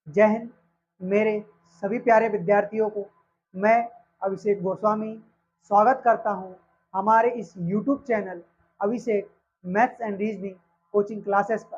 जय हिंद। मेरे सभी प्यारे विद्यार्थियों को मैं अभिषेक गोस्वामी स्वागत करता हूं हमारे इस YouTube channel Abhishek maths and reasoning coaching classes पर।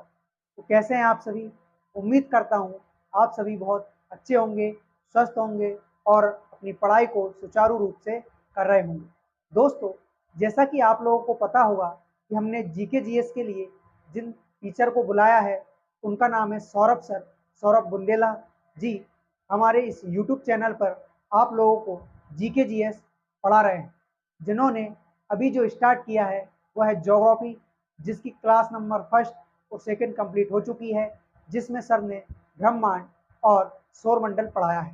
तो कैसे हैं आप सभी? उम्मीद करता हूं आप सभी बहुत अच्छे होंगे, स्वस्थ होंगे और अपनी पढ़ाई को सुचारू रूप से कर रहे होंगे। दोस्तों, जैसा कि आप लोगों को पता होगा कि हमने जीके जीएस के लिए जिन टीचर को बुलाया है उनका नाम है सौरभ सर, सौरभ बुंदेला जी। हमारे इस YouTube चैनल पर आप लोगों को जीके जीएस पढ़ा रहे हैं। जिन्होंने अभी जो स्टार्ट किया है वह है ज्योग्राफी, जिसकी क्लास नंबर फर्स्ट और सेकंड कंप्लीट हो चुकी है, जिसमें सर ने ब्रह्मांड और सौरमंडल पढ़ाया है।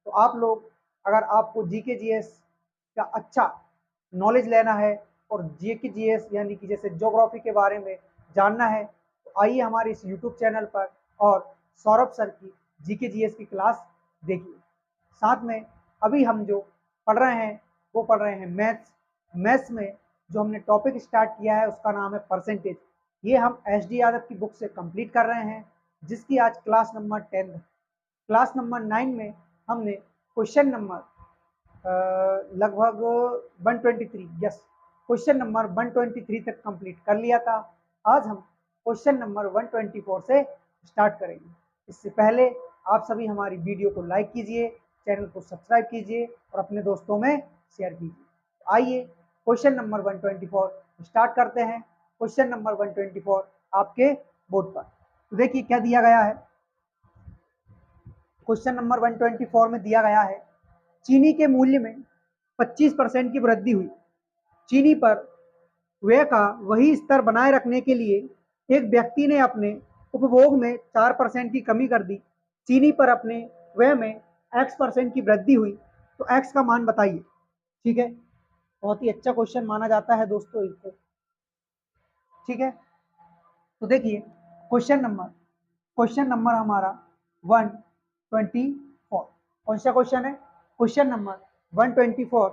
तो आप लोग, अगर आपको जीके जीएस का अच्छा नॉलेज लेना है और जीके जीएस यानी कि जैसे ज्योग्राफी के बारे में जानना है, तो आइए हमारे इस यूट्यूब चैनल पर और सौरभ सर की जीके जीएस की क्लास देखिए। साथ में अभी हम जो पढ़ रहे हैं वो पढ़ रहे हैं मैथ्स। मैथ्स में जो हमने टॉपिक स्टार्ट किया है उसका नाम है परसेंटेज। ये हम एस.डी. यादव की बुक से कंप्लीट कर रहे हैं, जिसकी आज क्लास नंबर 10 है। क्लास नंबर 9 में हमने क्वेश्चन नंबर लगभग 123, यस, क्वेश्चन नंबर 123 तक कंप्लीट कर लिया था। आज हम क्वेश्चन नंबर 124 से स्टार्ट करेंगे। इससे पहले आप सभी हमारी वीडियो को लाइक कीजिए, चैनल को सब्सक्राइब कीजिए और अपने दोस्तों में शेयर कीजिए। आइए क्वेश्चन नंबर 124 स्टार्ट करते हैं। क्वेश्चन नंबर 124 आपके बोर्ड पर। तो देखिए क्या दिया गया है। क्वेश्चन नंबर 124 में दिया गया है, चीनी के मूल्य में 25% की वृद्धि हुई। चीनी पर व्यय का वही स्तर बनाए रखने के लिए एक व्यक्ति ने अपने उपभोग में 4% की कमी कर दी। चीनी पर अपने व्यय में x% की वृद्धि हुई, तो x का मान बताइए। ठीक है, बहुत ही अच्छा क्वेश्चन माना जाता है दोस्तों इसको। ठीक है, तो देखिए क्वेश्चन नंबर हमारा 124 कौन सा क्वेश्चन है? क्वेश्चन नंबर 124,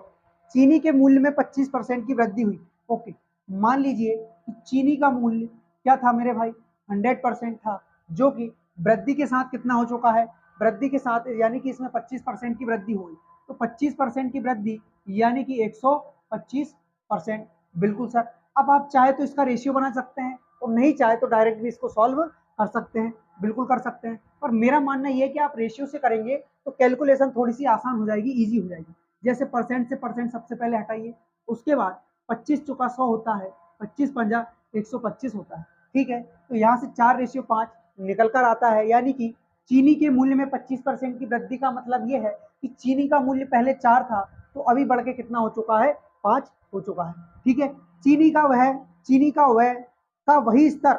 चीनी के मूल्य में 25% की वृद्धि हुई। ओके, मान लीजिए कि चीनी का मूल्य क्या था मेरे भाई? 100% था, जो कि वृद्धि के साथ कितना हो चुका है? वृद्धि के साथ यानी कि इसमें 25% की वृद्धि हुई, तो 25% की वृद्धि यानी कि 125%। बिल्कुल सर। अब आप चाहे तो इसका रेशियो बना सकते हैं और नहीं चाहे तो डायरेक्ट भी इसको सॉल्व कर सकते हैं। बिल्कुल कर सकते हैं, पर मेरा मानना ये है कि आप रेशियो से करेंगे तो कैलकुलेशन थोड़ी सी आसान हो जाएगी, इजी हो जाएगी। जैसे परसेंट से परसेंट सबसे पहले हटाइए, उसके बाद 25 चुका 100 होता है, 25 पंजा 125 होता है। ठीक है, तो यहाँ से 4:5 निकल कर आता है, यानी कि चीनी के मूल्य में 25% की वृद्धि का मतलब ये है कि चीनी का मूल्य पहले 4 था, तो अभी बढ़ के कितना हो चुका है? 5 हो चुका है। ठीक है, चीनी का व्यय का वही स्तर,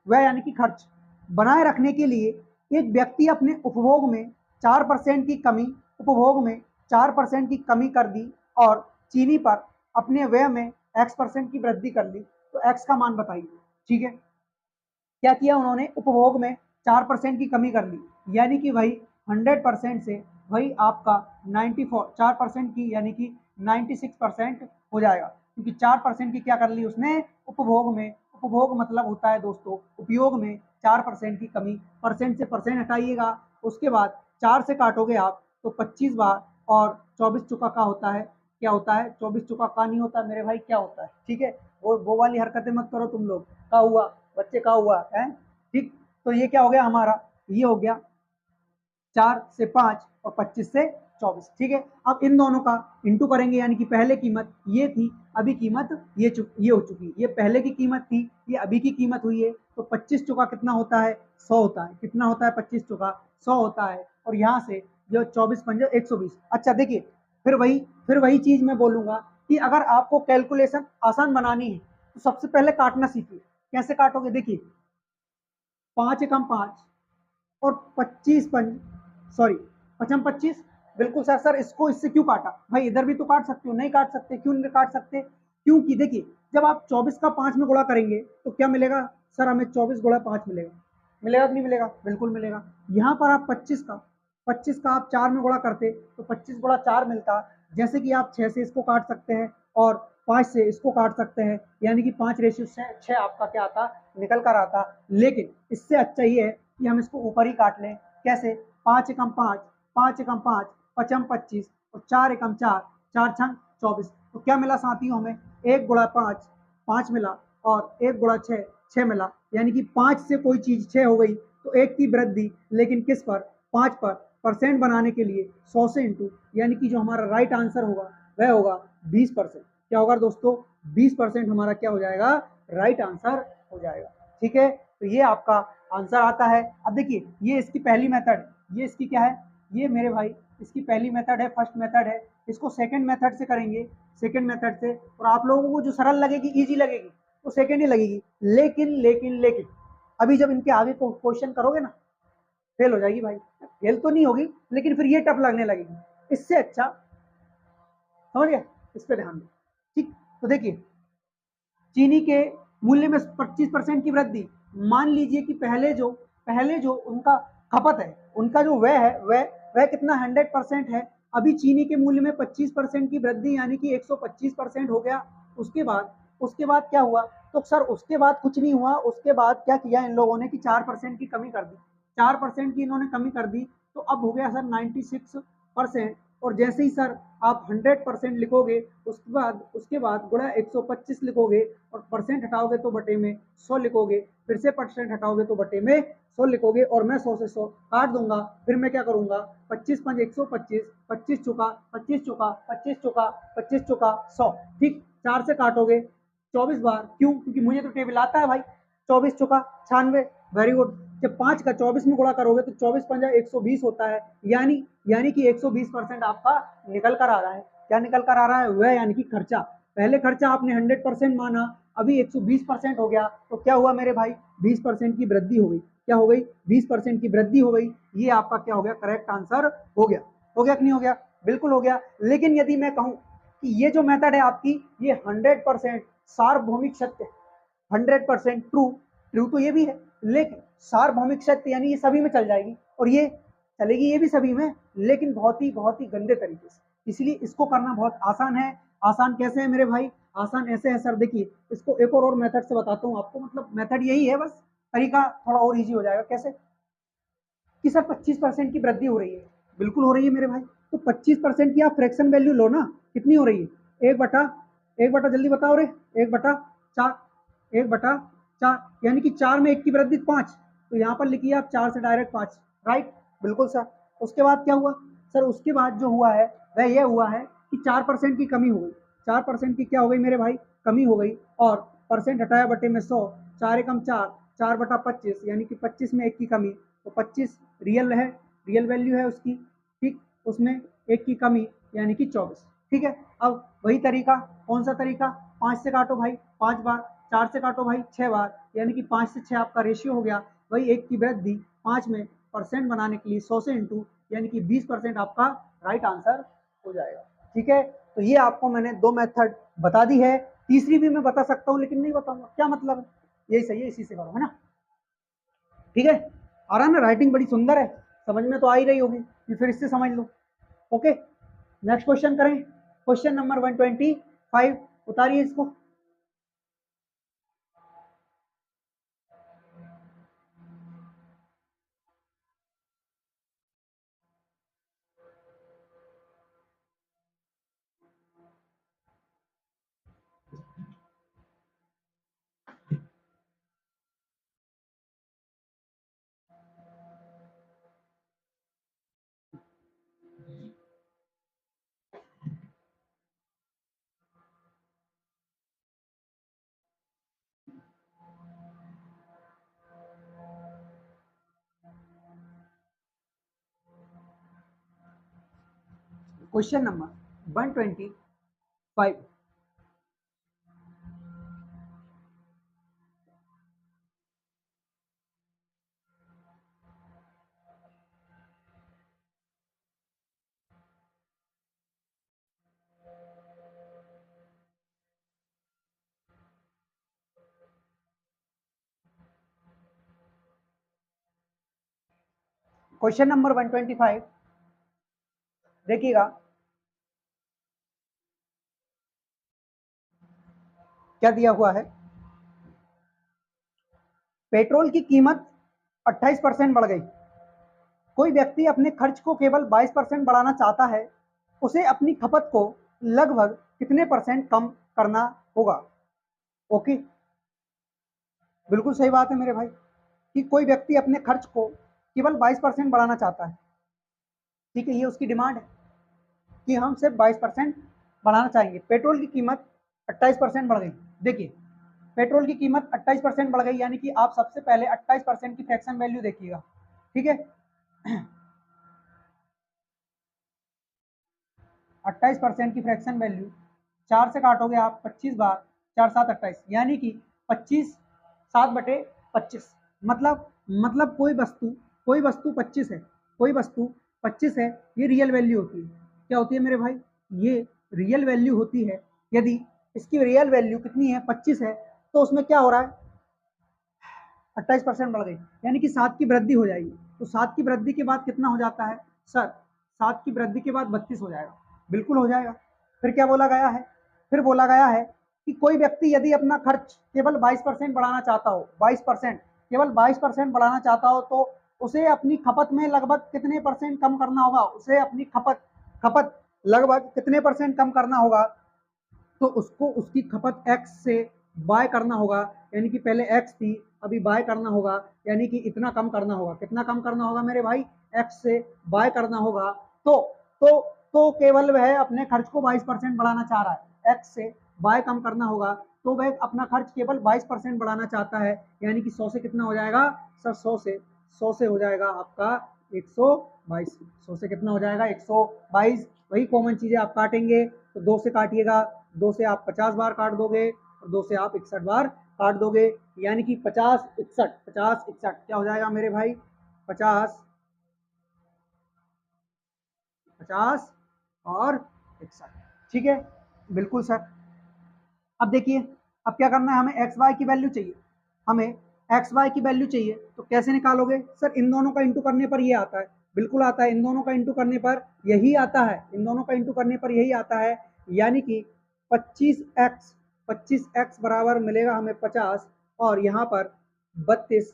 व्यय यानी कि खर्च बनाए रखने के लिए एक व्यक्ति अपने उपभोग में 4% की कमी उपभोग में 4% की कमी कर दी और चीनी पर अपने व्यय में x% की वृद्धि कर ली, तो x का मान बताइए। ठीक है, क्या किया उन्होंने? उपभोग में 4% की कमी कर ली, यानी कि वही 100% से वही आपका 94 4% की यानी कि 96% हो जाएगा, क्योंकि 4% की क्या कर ली उसने? उपभोग में। उपभोग मतलब होता है दोस्तों उपयोग में 4% की कमी। परसेंट से परसेंट हटाइएगा, उसके बाद 4 से काटोगे आप तो 25 बार, और 24 चुका का होता है। क्या होता है? 24 चुका का नहीं होता मेरे भाई, क्या होता है? ठीक है, वो वाली हरकतें मत करो तुम लोग। का हुआ बच्चे, का हुआ है? ठीक, तो ये क्या हो गया हमारा? ये हो गया 4 से 5 और 25 से 24। ठीक है, अब इन दोनों का इंटू करेंगे, यानी कि पहले कीमत ये थी, अभी कीमत ये हो चुकी। ये पहले की कीमत थी, ये अभी की कीमत हुई है, तो 25 चुका कितना होता है? 100 होता है। कितना होता है? 25 चुका 100 होता है, और यहाँ से जो 24 पंजे 120। अच्छा देखिए, फिर वही चीज मैं बोलूंगा कि अगर आपको कैलकुलेशन आसान बनानी है तो सबसे पहले काटना सीखिए। कैसे काटोगे? देखिए, 5 एकम 5 और 25 पंच, सॉरी, पचम 25। बिल्कुल सर। सर इसको इससे क्यों काटा भाई? इधर भी तो काट सकते हो। नहीं काट सकते? क्यों नहीं काट सकते? क्योंकि देखिए, जब आप 24 का 5 में गुणा करेंगे तो क्या मिलेगा? सर हमें 24 गुणा 5 मिलेगा। मिलेगा कि नहीं मिलेगा? बिल्कुल मिलेगा। यहाँ पर आप 25 का आप 4 में गुणा करते तो 25 गुणा 4 मिलता। जैसे कि आप 6 से इसको काट सकते हैं और 5 से इसको काट सकते हैं, यानी कि 5:6 आपका क्या आता? निकल कर आता। लेकिन इससे अच्छा ये है कि हम इसको ऊपर ही काट लें। कैसे? 5 एकम 5, 5 एकम 5, पचम 25 और 4 एकम 4, 4 छंग 24। तो क्या मिला साथियों हमें, 1 गुणा 5, 5 मिला और 1 गुणा 6, 6 मिला, यानी कि 5 से कोई चीज 6 हो गई तो 1 की वृद्धि, लेकिन किस पर, 5 पर। परसेंट बनाने के लिए 100 से इंटू, यानी कि जो हमारा राइट आंसर होगा वह होगा 20%। क्या होगा दोस्तों, 20% हमारा क्या हो जाएगा, राइट आंसर हो जाएगा। ठीक है, तो ये आपका आंसर आता है। अब देखिए, ये इसकी पहली मेथड, ये इसकी क्या है, ये मेरे भाई इसकी पहली मेथड है, फर्स्ट मेथड है। इसको सेकंड मेथड से करेंगे, सेकंड मेथड से, और आप लोगों को जो सरल लगेगी, इजी लगेगी, वो सेकंड ही लगेगी। लेकिन लेकिन लेकिन अभी जब इनके आगे क्वेश्चन करोगे ना, फेल हो जाएगी भाई। फेल तो नहीं होगी, लेकिन फिर ये टफ लगने लगेगी। इससे अच्छा, समझ गए, इस पे ध्यान दो। ठीक, तो देखिए, चीनी के मूल्य में 25% की वृद्धि। मान लीजिए कि पहले जो उनका खपत है, उनका जो व्यय है, वह कितना, 100% है। अभी चीनी के मूल्य में 25% की वृद्धि, यानी कि 125% हो गया। उसके बाद क्या हुआ, तो सर उसके बाद कुछ नहीं हुआ। उसके बाद क्या किया इन लोगों ने कि 4% की कमी कर दी, 4% की इन्होंने कमी कर दी, तो अब हो गया सर 96%। और जैसे ही सर आप 100% लिखोगे, उसके बाद गुणा 125 लिखोगे, और परसेंट हटाओगे तो बटे में 100 लिखोगे, फिर से परसेंट हटाओगे तो बटे में 100 लिखोगे, और मैं 100 से 100 काट दूंगा। फिर मैं क्या करूंगा, 25 पंज 125, 25 चुका 25 चुका 25 चुका 25 चुका 100। ठीक, 4 से काटोगे 24 बार, क्यों, क्योंकि मुझे तो टेबल आता है भाई। 24 चुका 96, वेरी गुड। जब 5 का 24 में गुणा करोगे तो 24 पंजा 120 होता है, यानी कि 120% आपका निकल कर आ रहा है। क्या निकल कर आ रहा है, वह यानी कि खर्चा। पहले खर्चा आपने 100% माना, अभी 120% हो गया, तो क्या हुआ मेरे भाई, 20% की वृद्धि हो गई। क्या हो गई, 20% की वृद्धि हो गई। ये आपका क्या हो गया, करेक्ट आंसर हो गया। हो गया कि नहीं हो गया, बिल्कुल हो गया। लेकिन यदि मैं कहूं कि ये जो मेथड है आपकी, ये 100% सार्वभौमिक सत्य, 100% ट्रू, ट्रू तो ये भी है, लेकिन सार्वभौमिक सत्य यानी ये सभी में चल जाएगी, और ये चलेगी ये भी सभी में, लेकिन बहुत ही गंदे तरीके से। इसलिए इसको करना बहुत आसान है। आसान कैसे है मेरे भाई, आसान ऐसे है सर, देखिए इसको एक और मेथड से बताता हूँ आपको। मतलब मेथड यही है, बस तरीका थोड़ा और इजी हो जाएगा। कैसे कि सर 25% की वृद्धि हो रही है, बिल्कुल हो रही है मेरे भाई। तो 25% की आप फ्रैक्शन वैल्यू लो ना, कितनी हो रही है, एक बटा जल्दी बताओ रे, 1/4, 1/4, यानी कि 4 में 1 की वृद्धि 5, तो यहाँ पर लिखिए आप 4 से डायरेक्ट 5, राइट, बिल्कुल सर। उसके बाद क्या हुआ सर, उसके बाद जो हुआ है वह यह हुआ है कि 4% की कमी हो गई। 4% की क्या हो गई मेरे भाई, कमी हो गई, और परसेंट हटाया बटे में 100, 4 एकम 4, 4/25, यानी कि 25 में 1 की कमी, तो 25 रियल है, रियल वैल्यू है उसकी। ठीक, उसमें 1 की कमी, यानी कि 24। ठीक है, अब वही तरीका, कौन सा तरीका, 5 से काटो भाई 5 बार, 4 से काटो भाई 6 बार, यानी कि 5 से 6 आपका रेशियो हो गया। वही 1 की वृद्धि 5 में परसेंट बनाने के लिए 100 से इंटू, यानी कि 20% आपका राइट आंसर हो जाएगा। ठीक है, तो ये आपको मैंने 2 मेथड बता दी है। तीसरी भी मैं बता सकता हूँ, लेकिन नहीं बताऊंगा, क्या मतलब है, यही सही है, इसी से करो, है ना। ठीक है, आ रहा ना, राइटिंग बड़ी सुंदर है, समझ में तो आ ही रही होगी, फिर इससे समझ लो। ओके, नेक्स्ट क्वेश्चन करें, क्वेश्चन नंबर 125, उतारिए इसको। क्वेश्चन नंबर 125, क्वेश्चन नंबर 125, देखिएगा क्या दिया हुआ है। पेट्रोल की कीमत 28% बढ़ गई, कोई व्यक्ति अपने खर्च को केवल 22% बढ़ाना चाहता है, उसे अपनी खपत को लगभग कितने % कम करना होगा? ओके, बिल्कुल सही बात है मेरे भाई कि कोई व्यक्ति अपने खर्च को केवल 22% बढ़ाना चाहता है। ठीक है, ये उसकी डिमांड है कि हम सिर्फ 22% बढ़ाना चाहेंगे। पेट्रोल की कीमत 28% बढ़ गई। देखिए, पेट्रोल की कीमत 28% बढ़ गई, यानी कि आप सबसे पहले 28% की फ्रैक्शन वैल्यू देखिएगा। ठीक है, 28% की फ्रैक्शन वैल्यू 4 से काटोगे आप 25 बार, 4 7 28, यानी कि 25 7/25। मतलब कोई वस्तु 25 है, कोई वस्तु 25 है, ये रियल वैल्यू होती है। क्या होती है मेरे भाई? ये रियल वैल्यू होती है। यदि इसकी रियल वैल्यू कितनी है, 25 है, तो उसमें क्या हो रहा है, 28% बढ़ गई, यानी कि 7 की वृद्धि हो जाएगी। तो 7 की वृद्धि के बाद कितना हो जाता है सर? 7 की वृद्धि के बाद 32 हो जाएगा। बिल्कुल हो जाएगा। फिर क्या बोला गया है? फिर बोला गया है कि कोई व्यक्ति यदि अपना खर्च केवल 22% बढ़ाना चाहता हो, 22%, केवल 22% बढ़ाना चाहता हो, तो उसे अपनी खपत में लगभग कितने % कम करना होगा? उसे अपनी खपत लगभग कितने % कम करना होगा? तो उसको उसकी खपत x से बाय करना होगा, यानी कि पहले x थी, अभी बाय करना होगा, यानी कि इतना कम करना होगा। कितना कम करना होगा मेरे भाई? x से बाय करना होगा। तो तो तो केवल वह अपने खर्च को 22% बढ़ाना चाह रहा है, x से बाय कम करना होगा, तो वह अपना खर्च केवल 22% बढ़ाना चाहता है, यानी कि 100 से कितना हो जाएगा सर? 100 से हो जाएगा आपका 122। 100 से कितना हो जाएगा? 122। वही कॉमन चीजें आप काटेंगे, तो 2 से काटिएगा, 2 से आप 50 बार काट दोगे और 2 से आप 61 बार काट दोगे, यानी कि 50 61, 50 61 क्या हो जाएगा मेरे भाई? 50 50 और 61। ठीक है, बिल्कुल सर। अब देखिए, अब क्या करना है, हमें एक्स वाई की वैल्यू चाहिए। हमें एक्स वाई की वैल्यू चाहिए, तो कैसे निकालोगे सर? इन दोनों का इंटू करने पर ये आता है। बिल्कुल आता है, इन दोनों का इंटू करने पर यही आता है, इन दोनों का इंटू करने पर यही आता है, यानी कि 25x बराबर मिलेगा हमें 50, और यहाँ पर 32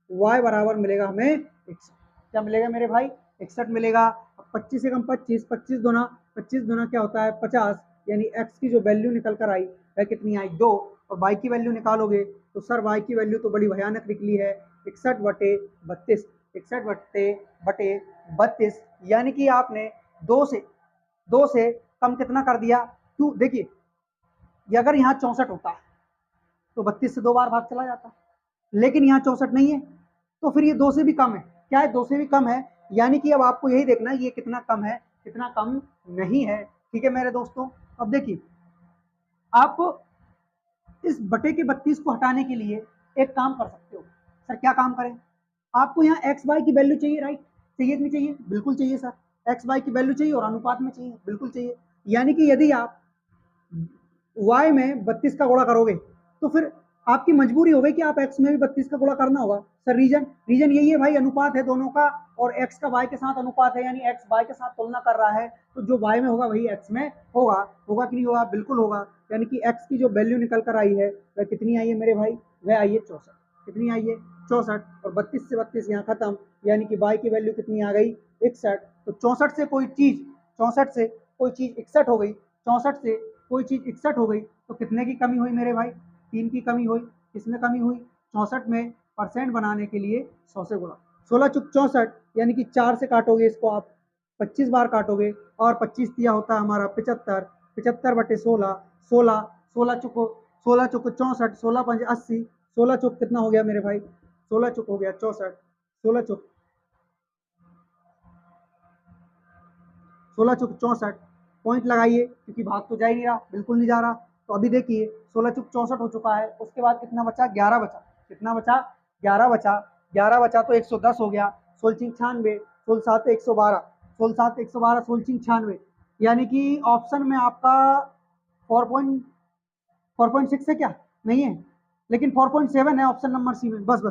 y बराबर मिलेगा हमें 61। क्या मिलेगा मेरे भाई? 61 मिलेगा। 25 से कम 25, 25 दुना क्या होता है? 50, यानी x की जो वैल्यू निकल कर आई वह कितनी आई? 2। और y की वैल्यू निकालोगे तो सर y की वैल्यू तो बड़ी भयानक निकली है, 61/32। 61/32, यानी कि आपने 2 से कम कितना कर दिया? 2। देखिए, ये अगर यहाँ 64 होता तो 32 से 2 बार भाग चला जाता, लेकिन यहाँ 64 नहीं है, तो फिर ये 2 से भी कम है। क्या है? 2 से भी कम है, यानी कि अब आपको यही देखना है ये कितना कम है, कितना कम नहीं है। ठीक है मेरे दोस्तों, अब देखिए, आप इस बटे के 32 को हटाने के लिए एक काम कर सकते हो। सर क्या काम करें? आपको यहाँ एक्स वाई की वैल्यू चाहिए, राइट? चाहिए कि नहीं चाहिए? बिल्कुल चाहिए सर। एक्स वाई की वैल्यू चाहिए और अनुपात में चाहिए, बिल्कुल चाहिए। यानी कि यदि आप y में 32 का गुणा करोगे, तो फिर आपकी मजबूरी हो गई कि आप x में भी 32 का गुणा करना होगा। सर रीजन यही है भाई, अनुपात है दोनों का, और x का y के साथ अनुपात है, यानी x y के साथ तुलना कर रहा है, तो जो y में होगा वही x में होगा। होगा कि नहीं होगा? बिल्कुल होगा। यानी कि x की जो वैल्यू निकल कर आई है वह कितनी आई है मेरे भाई? वह आई है 64। कितनी आई है? 64। और 32 से 32 यहाँ खत्म, यानी कि y की वैल्यू कितनी आ गई? 61। तो 64 से कोई चीज 61 हो गई, 64 से कोई चीज 61 हो गई, तो कितने की कमी हुई मेरे भाई? 3 की कमी हुई। किसमें कमी हुई? 64 में परसेंट बनाने के लिए 100 से गुणा। 16 चुक 64, यानी कि 4 से काटोगे इसको आप, 25 बार काटोगे, और 25 दिया होता है हमारा 75। 75/16, 16, 16 चुक 64, 16 5 80, 16 चुक कितना हो गया मेरे भाई? 16 चुक हो गया 64, 16 चुक 64। पॉइंट लगाइए, क्योंकि भाग तो जा ही नहीं रहा, बिल्कुल नहीं जा रहा। तो अभी देखिए, 16 चुक 64 हो चुका है, उसके बाद कितना बचा? 11 बचा। कितना बचा? 11 बचा। 11 बचा तो 110 हो गया। 16 96, 16 7 112, 16 7 112, 16 96, यानी कि ऑप्शन में आपका 4.6 है क्या? नहीं है, लेकिन 4.7 है ऑप्शन नंबर सी में। बस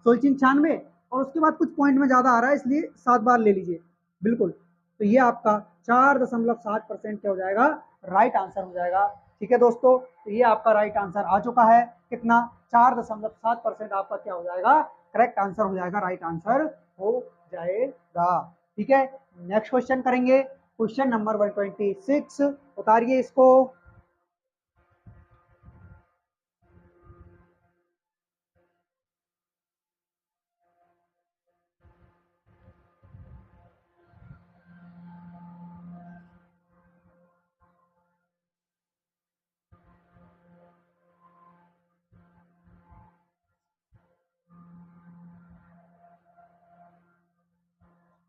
16 96, और उसके बाद कुछ पॉइंट में ज्यादा आ रहा है, इसलिए 7 बार ले लीजिए। बिल्कुल, तो ये आपका 4.7% क्या हो जाएगा? राइट आंसर हो जाएगा। ठीक है दोस्तों, तो ये आपका राइट आंसर आ चुका है। कितना? 4.7% आपका क्या हो जाएगा? करेक्ट आंसर हो जाएगा, राइट आंसर हो जाएगा। ठीक है, नेक्स्ट क्वेश्चन करेंगे, क्वेश्चन नंबर 126। उतारिए इसको।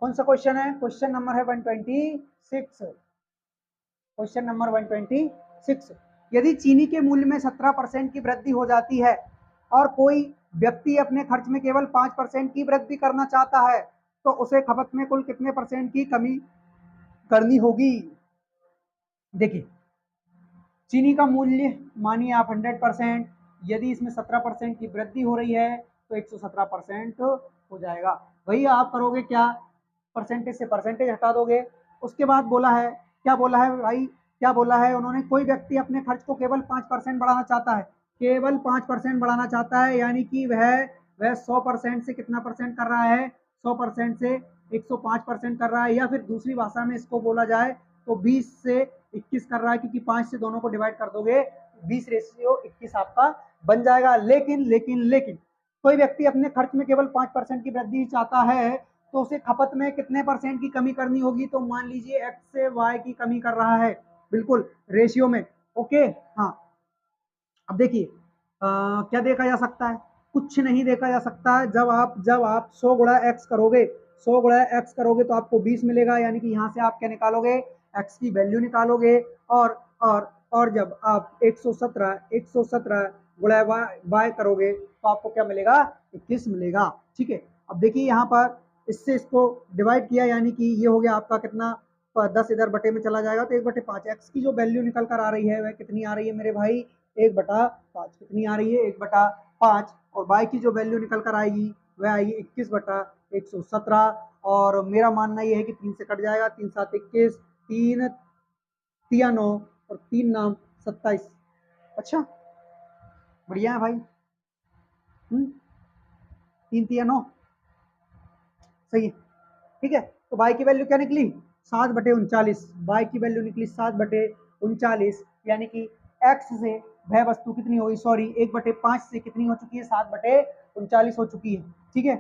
कौन सा क्वेश्चन है? क्वेश्चन नंबर है 126। Question number 126। यदि चीनी के मूल्य में 17% की वृद्धि हो जाती है और कोई व्यक्ति अपने खर्च में केवल 5% की वृद्धि करना चाहता है, तो उसे खपत में कुल कितने परसेंट की कमी करनी होगी? देखिए, चीनी का मूल्य मानिए आप 100%, यदि इसमें 17% की वृद्धि हो रही है तो 117% हो जाएगा। वही आप करोगे क्या, परसेंटेज से परसेंटेज हटा दोगे। उसके बाद बोला है, क्या बोला है भाई, क्या बोला है उन्होंने? कोई व्यक्ति अपने खर्च को केवल 5% बढ़ाना चाहता है, केवल 5% बढ़ाना चाहता है, यानी कि वह 100% से कितना परसेंट कर रहा है? 100% से 105% कर रहा है, या फिर दूसरी भाषा में इसको बोला जाए तो 20 से 21 कर रहा है, क्योंकि 5 से दोनों को डिवाइड कर दोगे 20:21 आपका बन जाएगा। लेकिन लेकिन लेकिन कोई व्यक्ति अपने खर्च में केवल 5% की वृद्धि चाहता है, तो उसे खपत में कितने परसेंट की कमी करनी होगी? तो मान लीजिए एक्स से वाई की कमी कर रहा है, बिल्कुल रेशियो में। ओके, हाँ। अब देखिए, क्या देखा जा सकता है? कुछ नहीं देखा जा सकता है। जब आप 100 गुणा एक्स करोगे, 100 गुणा एक्स करोगे तो आपको 20 मिलेगा, यानी कि यहाँ से आप क्या निकालोगे? एक्स की वैल्यू निकालोगे। और जब आप 117 गुणा वाई करोगे तो आपको क्या मिलेगा? 21 मिलेगा। ठीक है, अब देखिए यहाँ पर इससे इसको डिवाइड किया, यानी कि ये हो गया आपका कितना? 10 इधर बटे में चला जाएगा तो 1/5। एक्स की जो वैल्यू निकल कर आ रही है वह कितनी आ रही है मेरे भाई? 1/5। कितनी आ रही है? 1/5। और बाई की जो वैल्यू निकल कर आएगी वह आएगी 21/117। और मेरा मानना यह है कि 3 से कट जाएगा, 3 7 21, 3 तिया 9 और 3 नाम 27। अच्छा, बढ़िया है भाई। 3 तिया 9, सही है। ठीक है, तो बाई की वैल्यू क्या निकली? 7/39। बाई की वैल्यू निकली 7/39, यानी कि एक्स से वह वस्तु कितनी होगी? सॉरी, 1/5 से कितनी हो चुकी है? 7/39 हो चुकी है। ठीक है,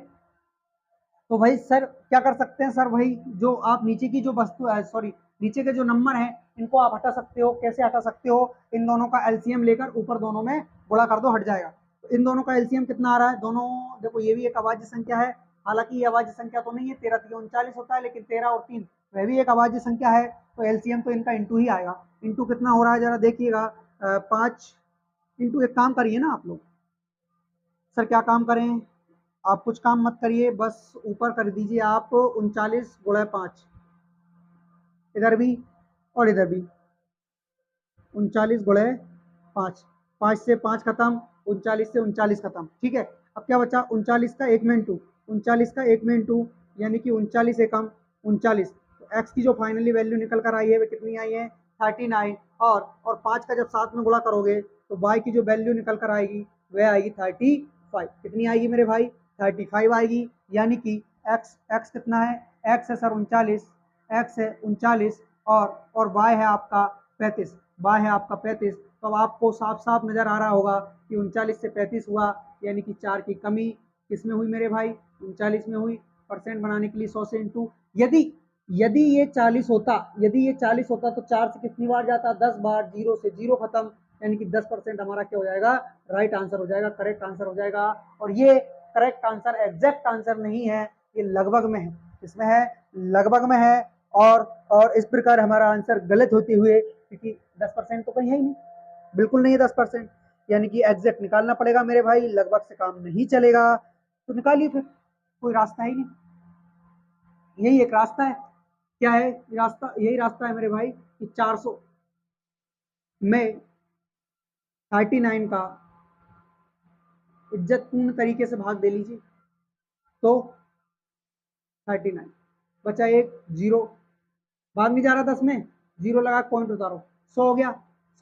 तो भाई सर क्या कर सकते हैं सर? भाई जो आप नीचे की जो वस्तु है, सॉरी नीचे के जो नंबर है, इनको आप हटा सकते हो। कैसे हटा सकते हो? इन दोनों का एलसीएम लेकर ऊपर दोनों में गुणा कर दो, हट जाएगा। तो इन दोनों का एलसीएम कितना आ रहा है? दोनों देखो, ये भी एक अभाज्य संख्या है, हालांकि ये अभाज्य संख्या तो नहीं है, 13 3 39 होता है, लेकिन 13 और 3 वह भी एक अभाज्य संख्या है, तो एलसीएम तो इनका इंटू ही आएगा। इंटू कितना हो रहा है जरा देखिएगा, 5 इंटू, एक काम करिए ना आप लोग, सर क्या काम करें? आप कुछ काम मत करिए, बस ऊपर कर दीजिए आप 39 × 5, इधर भी और इधर भी 39 × 5। 5 से 5 खत्म, 39 से 39 खत्म। ठीक है, अब क्या बचा? 39 का 1 में इंटू, 39 का 1 में इंटू, यानी कि 39 एकम 39। तो एक्स की जो फाइनली वैल्यू निकल कर आई है वह कितनी आई है? 39। और 5 का जब साथ में गुणा करोगे तो वाई की जो वैल्यू निकल कर आएगी वह आएगी 35। कितनी आएगी मेरे भाई? 35 आएगी, यानी कि एक्स कितना है? एक्स है सर 39, एक्स है 39, और वाई है आपका 35। वाई है आपका 35। तो अब आपको साफ साफ नजर आ रहा होगा कि 39 से 35 हुआ, यानी कि 4 की कमी किसमें हुई मेरे भाई? 39 में हुई। परसेंट बनाने के लिए 100 से इंटू, यदि यदि ये 40 होता, यदि ये 40 होता तो 4 से कितनी बार जाता? 10 बार। 0 से 0 खत्म, यानी कि 10% हमारा क्या हो जाएगा? राइट आंसर हो जाएगा, करेक्ट आंसर हो जाएगा। और ये करेक्ट आंसर, एग्जैक्ट आंसर नहीं है, ये लगभग में है। इसमें है, लगभग में है। और इस प्रकार हमारा आंसर गलत होते हुए, क्योंकि 10% तो कहीं है ही नहीं, बिल्कुल नहीं है 10%, यानी कि एग्जैक्ट निकालना पड़ेगा मेरे भाई, लगभग से काम नहीं चलेगा। तो निकालिए फिर, कोई रास्ता ही नहीं, यही एक रास्ता है। क्या है रास्ता? यही रास्ता है मेरे भाई कि 400 में 39 का इज्जतपूर्ण तरीके से भाग दे लीजिए, तो 39 बचा, एक जीरो, भाग नहीं जा रहा 10 में, जीरो लगा पॉइंट उतारो, 100 हो गया।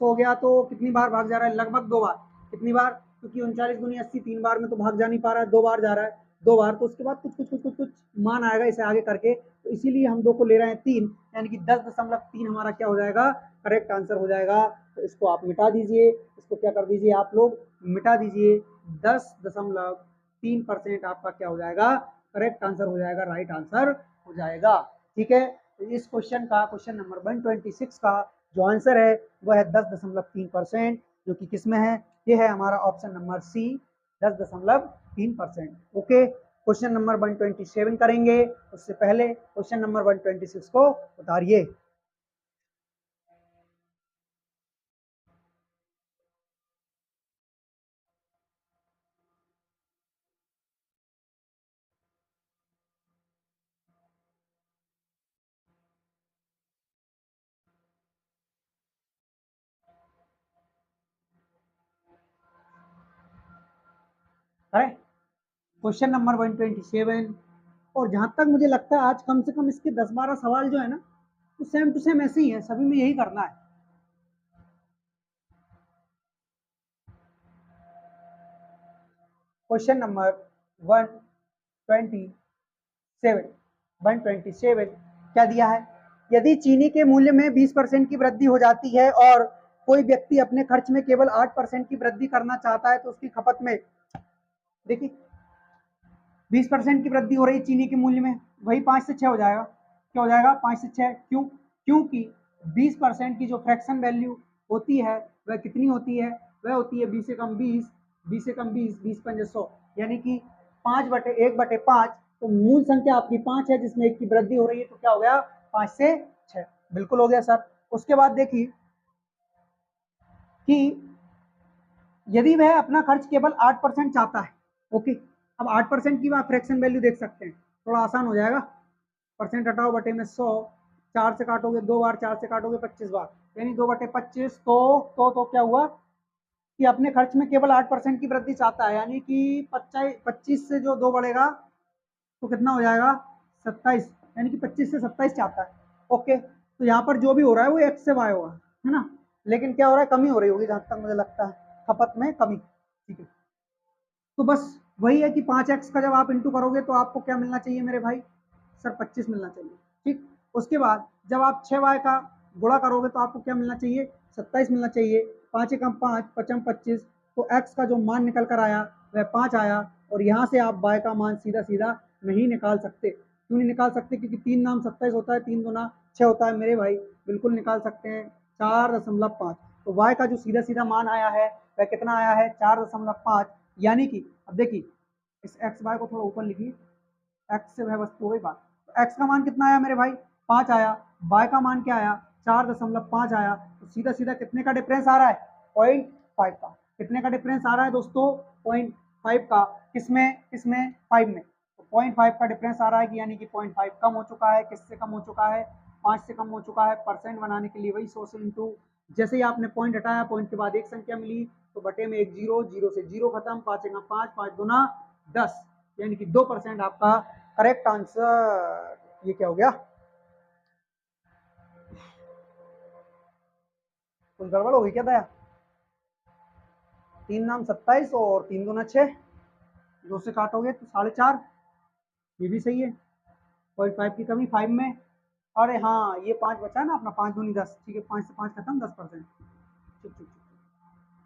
100 हो गया तो कितनी बार भाग जा रहा है? लगभग 2 बार। कितनी बार? क्योंकि 39 × 80 3 बार में तो भाग जा नहीं पा रहा है, 2 बार जा रहा है। 2 बार, तो उसके बाद कुछ कुछ कुछ कुछ कुछ मान आएगा इसे आगे करके, तो इसीलिए हम 2 को ले रहे हैं 3, यानी कि 10.3 हमारा क्या हो जाएगा, करेक्ट आंसर हो जाएगा। तो इसको आप मिटा दीजिए, इसको क्या कर दीजिए आप लोग, मिटा दीजिए। 10.3% आपका क्या हो जाएगा, करेक्ट आंसर हो जाएगा, राइट आंसर हो जाएगा। ठीक है, तो इस क्वेश्चन का, क्वेश्चन नंबर 126 का जो आंसर है वह है 10.3%, जो कि किसमें है, ये है हमारा option number C, 10.3%। Okay, question number 127 करेंगे, उससे पहले क्वेश्चन नंबर 126 को उतारिए। करें क्वेश्चन नंबर 127, और जहां तक मुझे लगता है आज कम से कम इसके 10-12 सवाल जो है ना, तो सेम टू सेम ऐसे ही है, सभी में यही करना है। क्वेश्चन नंबर 127, 127 क्या दिया है, यदि चीनी के मूल्य में 20% की वृद्धि हो जाती है और कोई व्यक्ति अपने खर्च में केवल 8% की वृद्धि करना चाहता है, तो उसकी खपत में, देखिए 20% की वृद्धि हो रही है चीनी के मूल्य में, वही 5 से 6 हो जाएगा, क्या हो जाएगा, 5 से 6, क्यों, क्योंकि 20% की जो फ्रैक्शन वैल्यू होती है वह कितनी होती है, वह होती है 20 से कम 20, 20 से कम 20, 20 पंजे 100, यानी कि 5/1/5, तो मूल संख्या आपकी 5 है जिसमें 1 की वृद्धि हो रही है, तो क्या हो गया, 5 से 6, बिल्कुल हो गया सर। उसके बाद देखिए कि यदि वह अपना खर्च केवल 8% चाहता है, ओके, अब 8% की आप फ्रैक्शन वैल्यू देख सकते हैं, थोड़ा आसान हो जाएगा, परसेंट हटाओ बटे में 100, 4 से काटोगे 2 बार, 4 से काटोगे 25 बार, यानी 2/25, तो क्या हुआ कि अपने खर्च में केवल 8% की वृद्धि चाहता है, यानी कि 25 से जो 2 बढ़ेगा तो कितना हो जाएगा, 27, यानी कि 25 से 27 चाहता है। ओके, तो यहाँ पर जो भी हो रहा है वो एक्स से वाई होगा, है ना, लेकिन क्या हो रहा है, कमी हो रही होगी जहां तक मुझे लगता है, खपत में कमी। ठीक है, तो बस वही है कि 5x का जब आप इंटू करोगे तो आपको क्या मिलना चाहिए मेरे भाई, सर 25 मिलना चाहिए। ठीक, उसके बाद जब आप 6y का गुणा करोगे तो आपको क्या मिलना चाहिए, 27 मिलना चाहिए, 5 एकम 5, 5 25, तो x का जो मान निकल कर आया वह 5 आया, और यहाँ से आप y का मान सीधा सीधा नहीं निकाल सकते, क्यों नहीं निकाल सकते, क्योंकि 3 नाम 27 होता है, 3 दूना 6 होता है मेरे भाई, बिल्कुल निकाल सकते हैं, 4.5, तो y का जो सीधा सीधा मान आया है वह कितना आया है, 4.5, यानी कि अब देखिए इस एक्स वाई को थोड़ा ऊपर लिखिए, एक्स से वह वस्तु हो गई बात, तो एक्स का मान कितना आया मेरे भाई, 5 आया, वाई का मान क्या आया, 4.5 आया, तो सीधा सीधा कितने का डिफरेंस आ रहा है, 0.5 का, कितने का डिफरेंस आ रहा है दोस्तों, 0.5 का, किसमें किसमें 5 में, तो 0.5 का डिफरेंस आ रहा है कि यानी कि 0.5 कम हो चुका है, किससे कम हो चुका है, 5 से कम हो चुका है। परसेंट बनाने के लिए वही 100 से इंटू, जैसे ही आपने पॉइंट हटाया, पॉइंट के बाद एक संख्या मिली, तो बटे में एक जीरो, जीरो से जीरो खत्म, 5 एकम 5, 5 दूना 10, यानी कि 2% आपका करेक्ट आंसर। ये क्या हो गया, कुछ गड़बड़ हो गई क्या दया, 3 नाम 27 और 3 दूना 6, 2 से काटोगे तो 4.5, ये भी सही है, 0.5 की कमी 5 में, अरे हाँ ये 5 बचा है ना अपना, 5 दूनी 10, ठीक है, 5 से 5 खत्म, 10%, ठीक ठीक ठीक,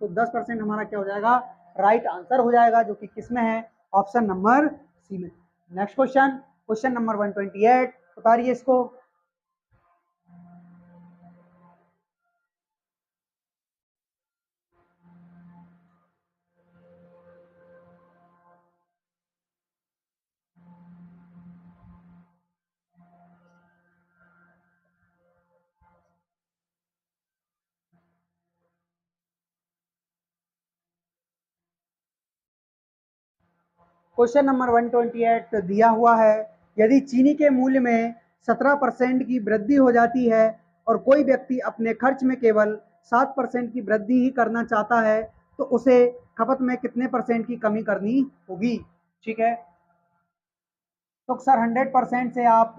तो 10% हमारा क्या हो जाएगा, राइट आंसर हो जाएगा, जो कि किसमें है, ऑप्शन नंबर सी में। नेक्स्ट क्वेश्चन, क्वेश्चन नंबर 128, उतारिए इसको। क्वेश्चन नंबर 128 दिया हुआ है, यदि चीनी के मूल्य में 17% की वृद्धि हो जाती है और कोई व्यक्ति अपने खर्च में केवल 7% की वृद्धि ही करना चाहता है, तो उसे खपत में कितने परसेंट की कमी करनी होगी। ठीक है, तो सर 100% से आप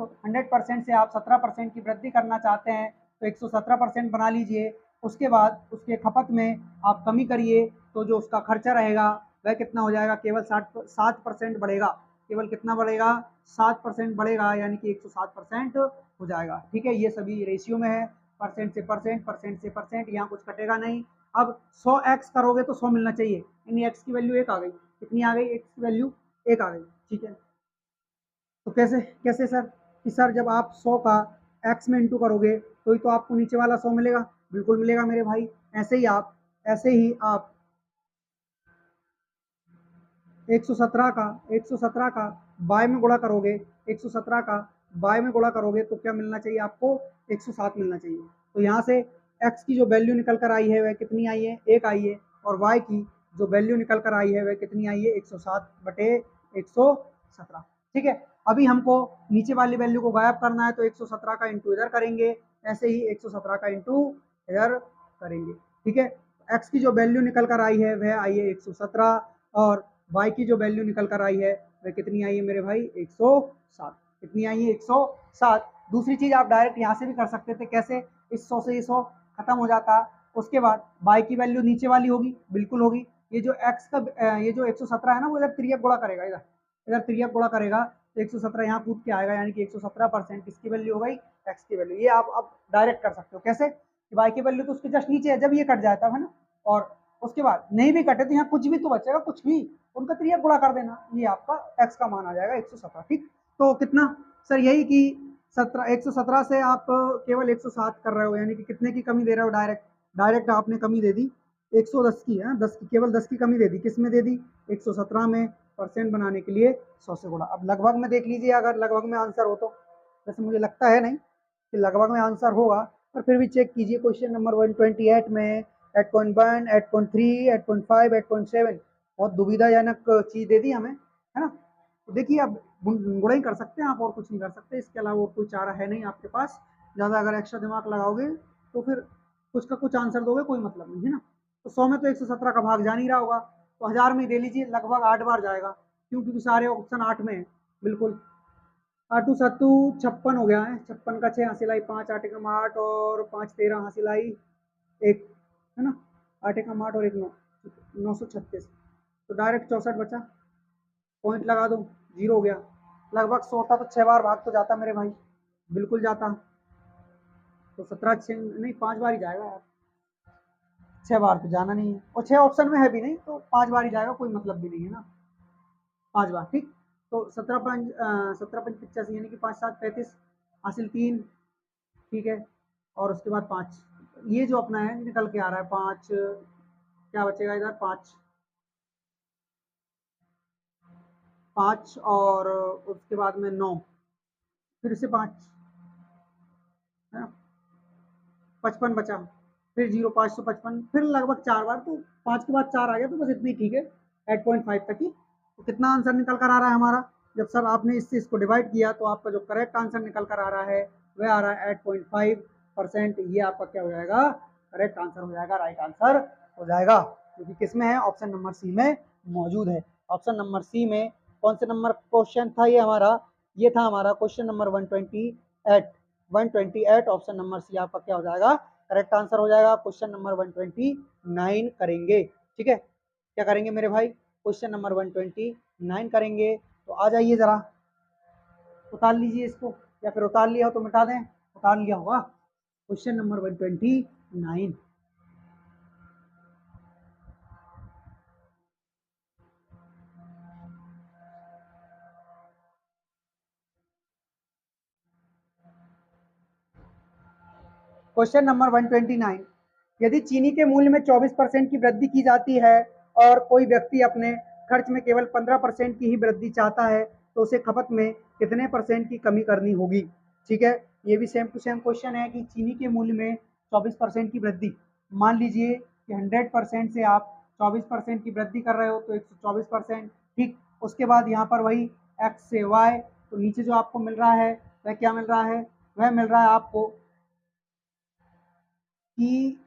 17% की वृद्धि करना चाहते हैं, तो 117% बना लीजिए, उसके बाद उसके खपत में आप कमी करिए, तो जो उसका खर्चा रहेगा वह कितना हो जाएगा, केवल 7% बढ़ेगा, केवल कितना बढ़ेगा, 7% बढ़ेगा, यानी कि 107% हो जाएगा। ठीक है, ये सभी रेशियो में है, परसेंट से परसेंट, परसेंट से परसेंट, यहाँ कुछ कटेगा नहीं। अब 100x करोगे तो 100 मिलना चाहिए, यानी x की वैल्यू 1 आ गई। कितनी आ गई, x की वैल्यू 1 आ गई। ठीक है, तो कैसे कैसे सर, कि सर जब आप 100 का x में इंटू करोगे तो ही तो आपको नीचे वाला 100 मिलेगा। बिल्कुल मिलेगा मेरे भाई। ऐसे ही आप 117 का बाय में गुणा करोगे, 117 का बाय में गुणा करोगे तो क्या मिलना चाहिए आपको, 107 मिलना चाहिए। तो यहाँ से x की जो वैल्यू निकल कर आई है वह कितनी आई है, 1 आई है, और y की जो वैल्यू निकल कर आई है वह कितनी आई है, 107/117। ठीक है, अभी हमको नीचे वाली वैल्यू को गायब करना है, तो 117 का इंटू इधर करेंगे, ऐसे ही 117 का इंटू इधर करेंगे। ठीक है, x की जो वैल्यू निकल कर आई है वह आई है 117, और y की जो वैल्यू निकल कर आई है वह कितनी आई है मेरे भाई, 107। कितनी आई है, 107। दूसरी चीज आप डायरेक्ट यहाँ से भी कर सकते थे, कैसे, इस 100 से ये 100 खत्म हो जाता। उसके बाद y की वैल्यू नीचे वाली होगी, बिल्कुल होगी। ये जो x का ये जो 117 है ना, वो इधर त्रियक गुणा करेगा, इधर इधर त्रियक गुणा करेगा, तो 117 यहाँ कूद के आएगा, यानी कि 117% किसकी वैल्यू हो गई, x की वैल्यू। ये आप डायरेक्ट कर सकते हो, कैसे, कि y की वैल्यू तो उसके जस्ट नीचे है, जब ये कट जाता है ना, और उसके बाद नहीं भी कटे तो यहाँ कुछ भी तो बचेगा, कुछ भी, उनका त्रियक गुणा कर देना, ये आपका x का मान आ जाएगा 117। ठीक, तो कितना सर, यही कि 117 से आप केवल 107 कर रहे हो, यानी कि कितने की कमी दे रहे हो, डायरेक्ट डायरेक्ट आपने कमी दे दी 110 की है, 10 की, केवल 10 की कमी दे दी। किस में दे दी, 117 में। परसेंट बनाने के लिए 100 से गुणा। अब लगभग में देख लीजिए, अगर लगभग में आंसर हो तो, वैसे मुझे लगता है नहीं कि लगभग में आंसर होगा, पर फिर भी चेक कीजिए। क्वेश्चन नंबर 128 में 8.1, 8.3, 8.5, 8.7 बहुत दुविधाजनक चीज दे दी हमें, है ना। तो देखिए, अब गुणा ही कर सकते हैं आप, और कुछ नहीं कर सकते, इसके अलावा और कोई चारा है नहीं आपके पास। ज़्यादा अगर एक्स्ट्रा दिमाग लगाओगे तो फिर कुछ का कुछ आंसर दोगे, कोई मतलब नहीं है ना। तो 100 में तो 117 का भाग जा नहीं रहा होगा, तो 1000 में दे लीजिए, लगभग 8 बार जाएगा, क्योंकि सारे ऑप्शन 8 में है। बिल्कुल, आटू सत्तू 56 हो गया है, 56 का 6 हासिल आई, 5 8 एकम 8 और 5 13 हासिल आई, एक, है ना, 8 एकम 8 और 1 9, 936। तो डायरेक्ट 64 बचा, पॉइंट लगा दो, 0 हो गया। लगभग 100 था तो 6 बार भाग तो जाता मेरे भाई, बिल्कुल जाता। तो 17 6 नहीं, 5 बार ही जाएगा यार, 6 बार तो जाना नहीं है, और 6 ऑप्शन में है भी नहीं, तो 5 बार ही जाएगा, कोई मतलब भी नहीं है ना, 5 बार। ठीक, तो 17 5 85, यानी कि 5 7 35 हासिल 3। ठीक है, और उसके बाद 5, ये जो अपना है निकल के आ रहा है 5, क्या बचेगा इधर, 5 5, और उसके बाद में 9, फिर से 5, है ना, 55 बचा, फिर 0 555, फिर लगभग 4 बार, तो 5 के बाद 4 आ गया, तो बस इतनी ठीक है, 8.5 तक ही। तो कितना आंसर निकल कर आ रहा है हमारा, जब सर आपने इस चीज़ को डिवाइड किया, तो आपका जो करेक्ट आंसर निकल कर आ रहा है वह आ रहा है 8.5%। ये आपका क्या हो जाएगा, करेक्ट आंसर हो जाएगा, राइट आंसर हो जाएगा, क्योंकि किसमें है, ऑप्शन नंबर सी में मौजूद है। ऑप्शन नंबर सी में कौन से नंबर क्वेश्चन था ये हमारा, ये था हमारा question number 128। Option number C आपका क्या हो जाएगा, करेक्ट आंसर हो जाएगा। क्वेश्चन नंबर 129 करेंगे। ठीक है, क्या करेंगे मेरे भाई, क्वेश्चन नंबर 129 करेंगे। तो आ जाइए जरा, उतार लीजिए इसको, या फिर उतार लिया हो तो मिटा दें, उतार लिया होगा। क्वेश्चन नंबर 129, क्वेश्चन नंबर 129, यदि चीनी के मूल्य में 24% की वृद्धि की जाती है और कोई व्यक्ति अपने खर्च में केवल 15% की ही वृद्धि चाहता है, तो उसे खपत में कितने परसेंट की कमी करनी होगी। ठीक है, ये भी सेम टू सेम क्वेश्चन है कि चीनी के मूल्य में 24% की वृद्धि, मान लीजिए कि 100% से आप 24% की वृद्धि कर रहे हो, तो 124%। ठीक, उसके बाद यहाँ पर वही एक्स से वाई, तो नीचे जो आपको मिल रहा है वह क्या मिल रहा है, वह मिल रहा है आपको कि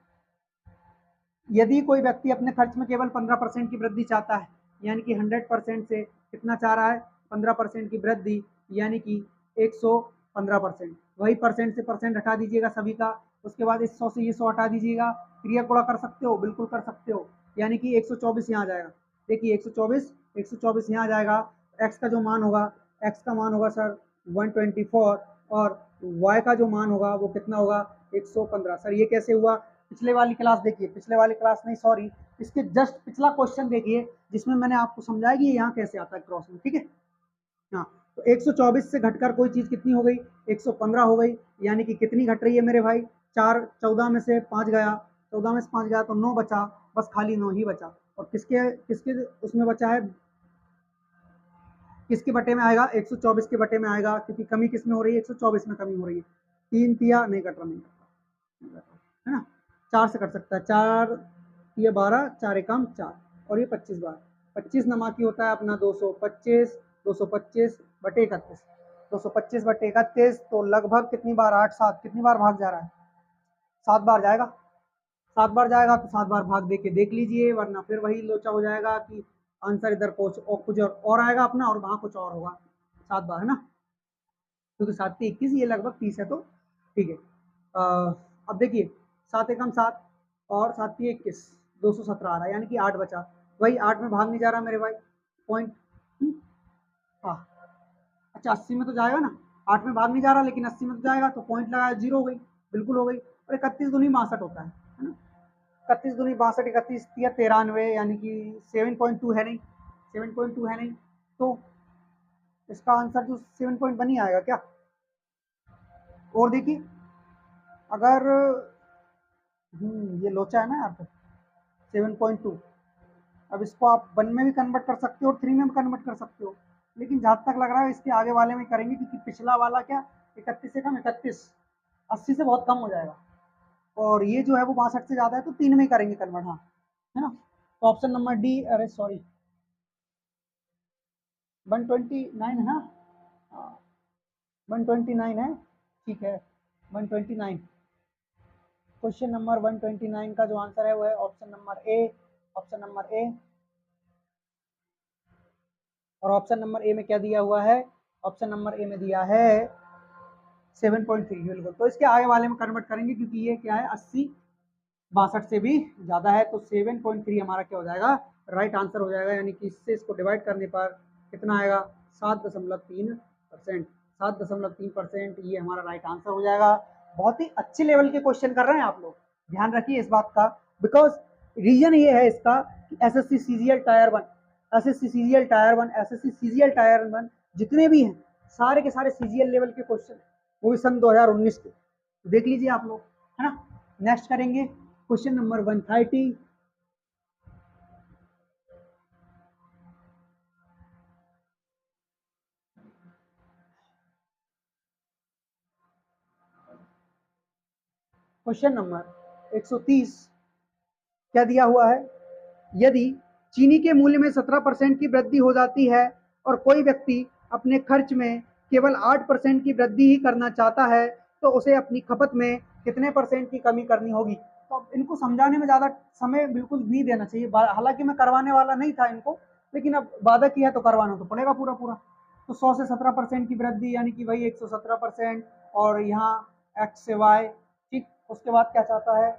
यदि कोई व्यक्ति अपने खर्च में केवल 15% की वृद्धि चाहता है, यानी कि 100% से कितना चाह रहा है, 15% की वृद्धि, यानी कि 115%। वही परसेंट से परसेंट हटा दीजिएगा सभी का, उसके बाद इस 100 से ये 100 हटा दीजिएगा, क्रिया गुणा कर सकते हो, बिल्कुल कर सकते हो, यानी कि 124 यहाँ आ जाएगा। देखिए 124 यहाँ आ जाएगा, एक्स का जो मान होगा, एक्स का मान होगा सर 124 और वाई का जो मान होगा वो कितना होगा 115। सर ये कैसे हुआ? पिछले वाली क्लास देखिए, पिछले वाली क्लास नहीं सॉरी, इसके जस्ट पिछला क्वेश्चन देखिए जिसमें मैंने आपको समझाया कि यहाँ कैसे आता है क्रॉस में, ठीक है। हाँ, तो 124 से घटकर कोई चीज कितनी हो गई? 115 हो गई, यानी कि कितनी घट रही है मेरे भाई? 4, 14 में से 5 गया, 14 में से 5 गया तो 9 बचा, बस खाली 9 ही बचा। और किसके किसके उसमें बचा है? किसके बटे में आएगा? 124 के बटे में आएगा, क्योंकि कमी किस में हो रही है? 124 में कमी हो रही है। 3 तिया नहीं कट रहा, नहीं कट रहा, है ना। 4 से कट सकता है, 4 तिया 12, 4 एकम 4 और ये 25 बार। 25 नमाकी होता है अपना 225, 225 बटे 31, 225 बटे 31 तो लगभग कितनी बार? 8 7 कितनी बार भाग जा रहा है? 7 बार जाएगा। 7 बार जाएगा तो 7 बार भाग दे के देख लीजिए, वरना फिर वही लोचा हो जाएगा कि आंसर इधर कुछ और आएगा अपना और वहां कुछ और होगा। 7 बार है ना, क्योंकि 7 से 21 ये लगभग 30 है, तो ठीक है। अब देखिए 7 एकम 7 और 7 से 21, 217 आ रहा है, यानी कि 8 बचा। वही 8 में भाग नहीं जा रहा मेरे भाई, पॉइंट। हाँ, अच्छा 80 में तो जाएगा ना, 8 में भाग नहीं जा रहा लेकिन 80 में तो जाएगा, तो पॉइंट लगाया, 0 हो गई, बिल्कुल हो गई। और 31 दूनी 62 होता है ना। 31 दूनी 62, 31 या 93, यानी कि 7.2 है नहीं, 7.2 है नहीं, तो इसका आंसर जो 7 पॉइंट बनी आएगा क्या? और देखिए अगर ये लोचा है ना यहाँ पे 7.2, अब इसको आप 1 में भी कन्वर्ट कर सकते हो और 3 में भी कन्वर्ट कर सकते हो, लेकिन जहाँ तक लग रहा है इसके आगे वाले में करेंगे, क्योंकि पिछला वाला क्या 31 से कम, 31 80 से बहुत कम हो जाएगा, और ये जो है वो 62 से ज़्यादा है, तो 3 में ही करेंगे कन्वर्ट, हाँ है ना। तो ऑप्शन नंबर डी, अरे सॉरी 129 है ना, 129 है, ठीक है 129। क्वेश्चन नंबर 129 का जो आंसर है वो है option number A, option number A. और ऑप्शन नंबर ए में क्या दिया हुआ है? ऑप्शन नंबर ए में दिया है 7.3, बिल्कुल। तो इसके आगे वाले में कन्वर्ट करेंगे, क्योंकि ये क्या है 80 62 से भी ज़्यादा है, तो 7.3 हमारा क्या हो जाएगा? राइट आंसर हो जाएगा, यानी कि इससे इसको डिवाइड करने पर कितना आएगा? 7.3%, 7.3%, ये हमारा राइट आंसर हो जाएगा। बहुत ही अच्छे लेवल के क्वेश्चन कर रहे हैं आप लोग, ध्यान रखिए इस बात का, बिकॉज रीजन ये है इसका कि SSC CGL tyre 1, SSC CGL tyre 1, SSC CGL tyre 1 जितने भी हैं सारे के सारे सीजीएल लेवल के क्वेश्चन, वो भी सन 2019 के, तो देख लीजिए आप लोग, है ना। नेक्स्ट करेंगे क्वेश्चन नंबर 130। क्वेश्चन नंबर 130 क्या दिया हुआ है? यदि चीनी के मूल्य में 17% की वृद्धि हो जाती है और कोई व्यक्ति अपने खर्च में केवल 8% की वृद्धि ही करना चाहता है, तो उसे अपनी खपत में कितने परसेंट की कमी करनी होगी? तो अब इनको समझाने में ज़्यादा समय बिल्कुल नहीं देना चाहिए, हालांकि मैं करवाने वाला नहीं था इनको, लेकिन अब वादा किया तो करवाना तो पड़ेगा पूरा पूरा। तो 100 से 17% की वृद्धि, यानी कि वही 117%, और यहाँ एक्स से वाई, ठीक। उसके बाद क्या चाहता है?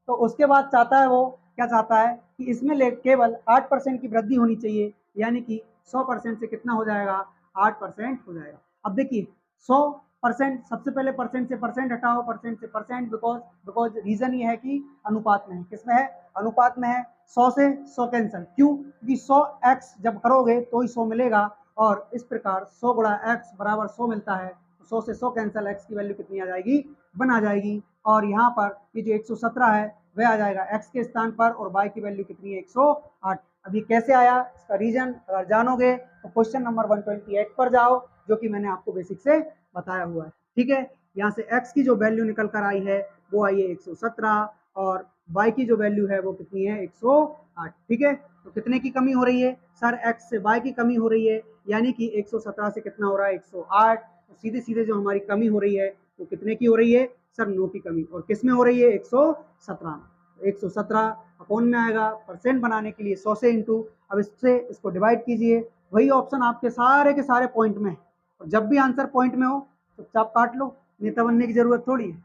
तो उसके बाद चाहता है वो, क्या चाहता है कि इसमें केवल 8% की वृद्धि होनी चाहिए, यानी कि 100% से कितना हो जाएगा? 8% हो जाएगा। अब देखिए 100%, सबसे पहले परसेंट से परसेंट हटाओ, परसेंट से परसेंट, बिकॉज रीजन ये है कि अनुपात में है, किसमें है? अनुपात में है। 100 से 100 कैंसिल, क्यों? क्योंकि 100 एक्स जब करोगे तो ही 100 मिलेगा, और इस प्रकार 100 गुणा एक्स बराबर 100 मिलता है, 100 से 100 कैंसिल, एक्स की वैल्यू कितनी आ जाएगी? 1 आ जाएगी। और यहाँ पर ये जो 117 है वह आ जाएगा एक्स के स्थान पर, और वाई की वैल्यू कितनी है? 108। अब ये कैसे आया, इसका रीजन अगर जानोगे तो क्वेश्चन नंबर 128 पर जाओ, जो कि मैंने आपको बेसिक से बताया हुआ है, ठीक है। यहाँ से एक्स की जो वैल्यू निकल कर आई है वो आई है 117, और वाई की जो वैल्यू है वो कितनी है? 108, ठीक है। तो कितने की कमी हो रही है सर? एक्स से वाई की कमी हो रही है, यानी कि 117 से कितना हो रहा है? 108। तो सीधे सीधे जो हमारी कमी हो रही है वो कितने की हो रही है सर? 9 की कमी। और किस में हो रही है? 117। 117 अपॉन में आएगा, परसेंट बनाने के लिए 100 से इंटू, अब इससे इसको डिवाइड कीजिए, वही ऑप्शन आपके सारे के सारे पॉइंट में है, और जब भी आंसर पॉइंट में हो तो चाप काट लो, नेता बनने की जरूरत थोड़ी है।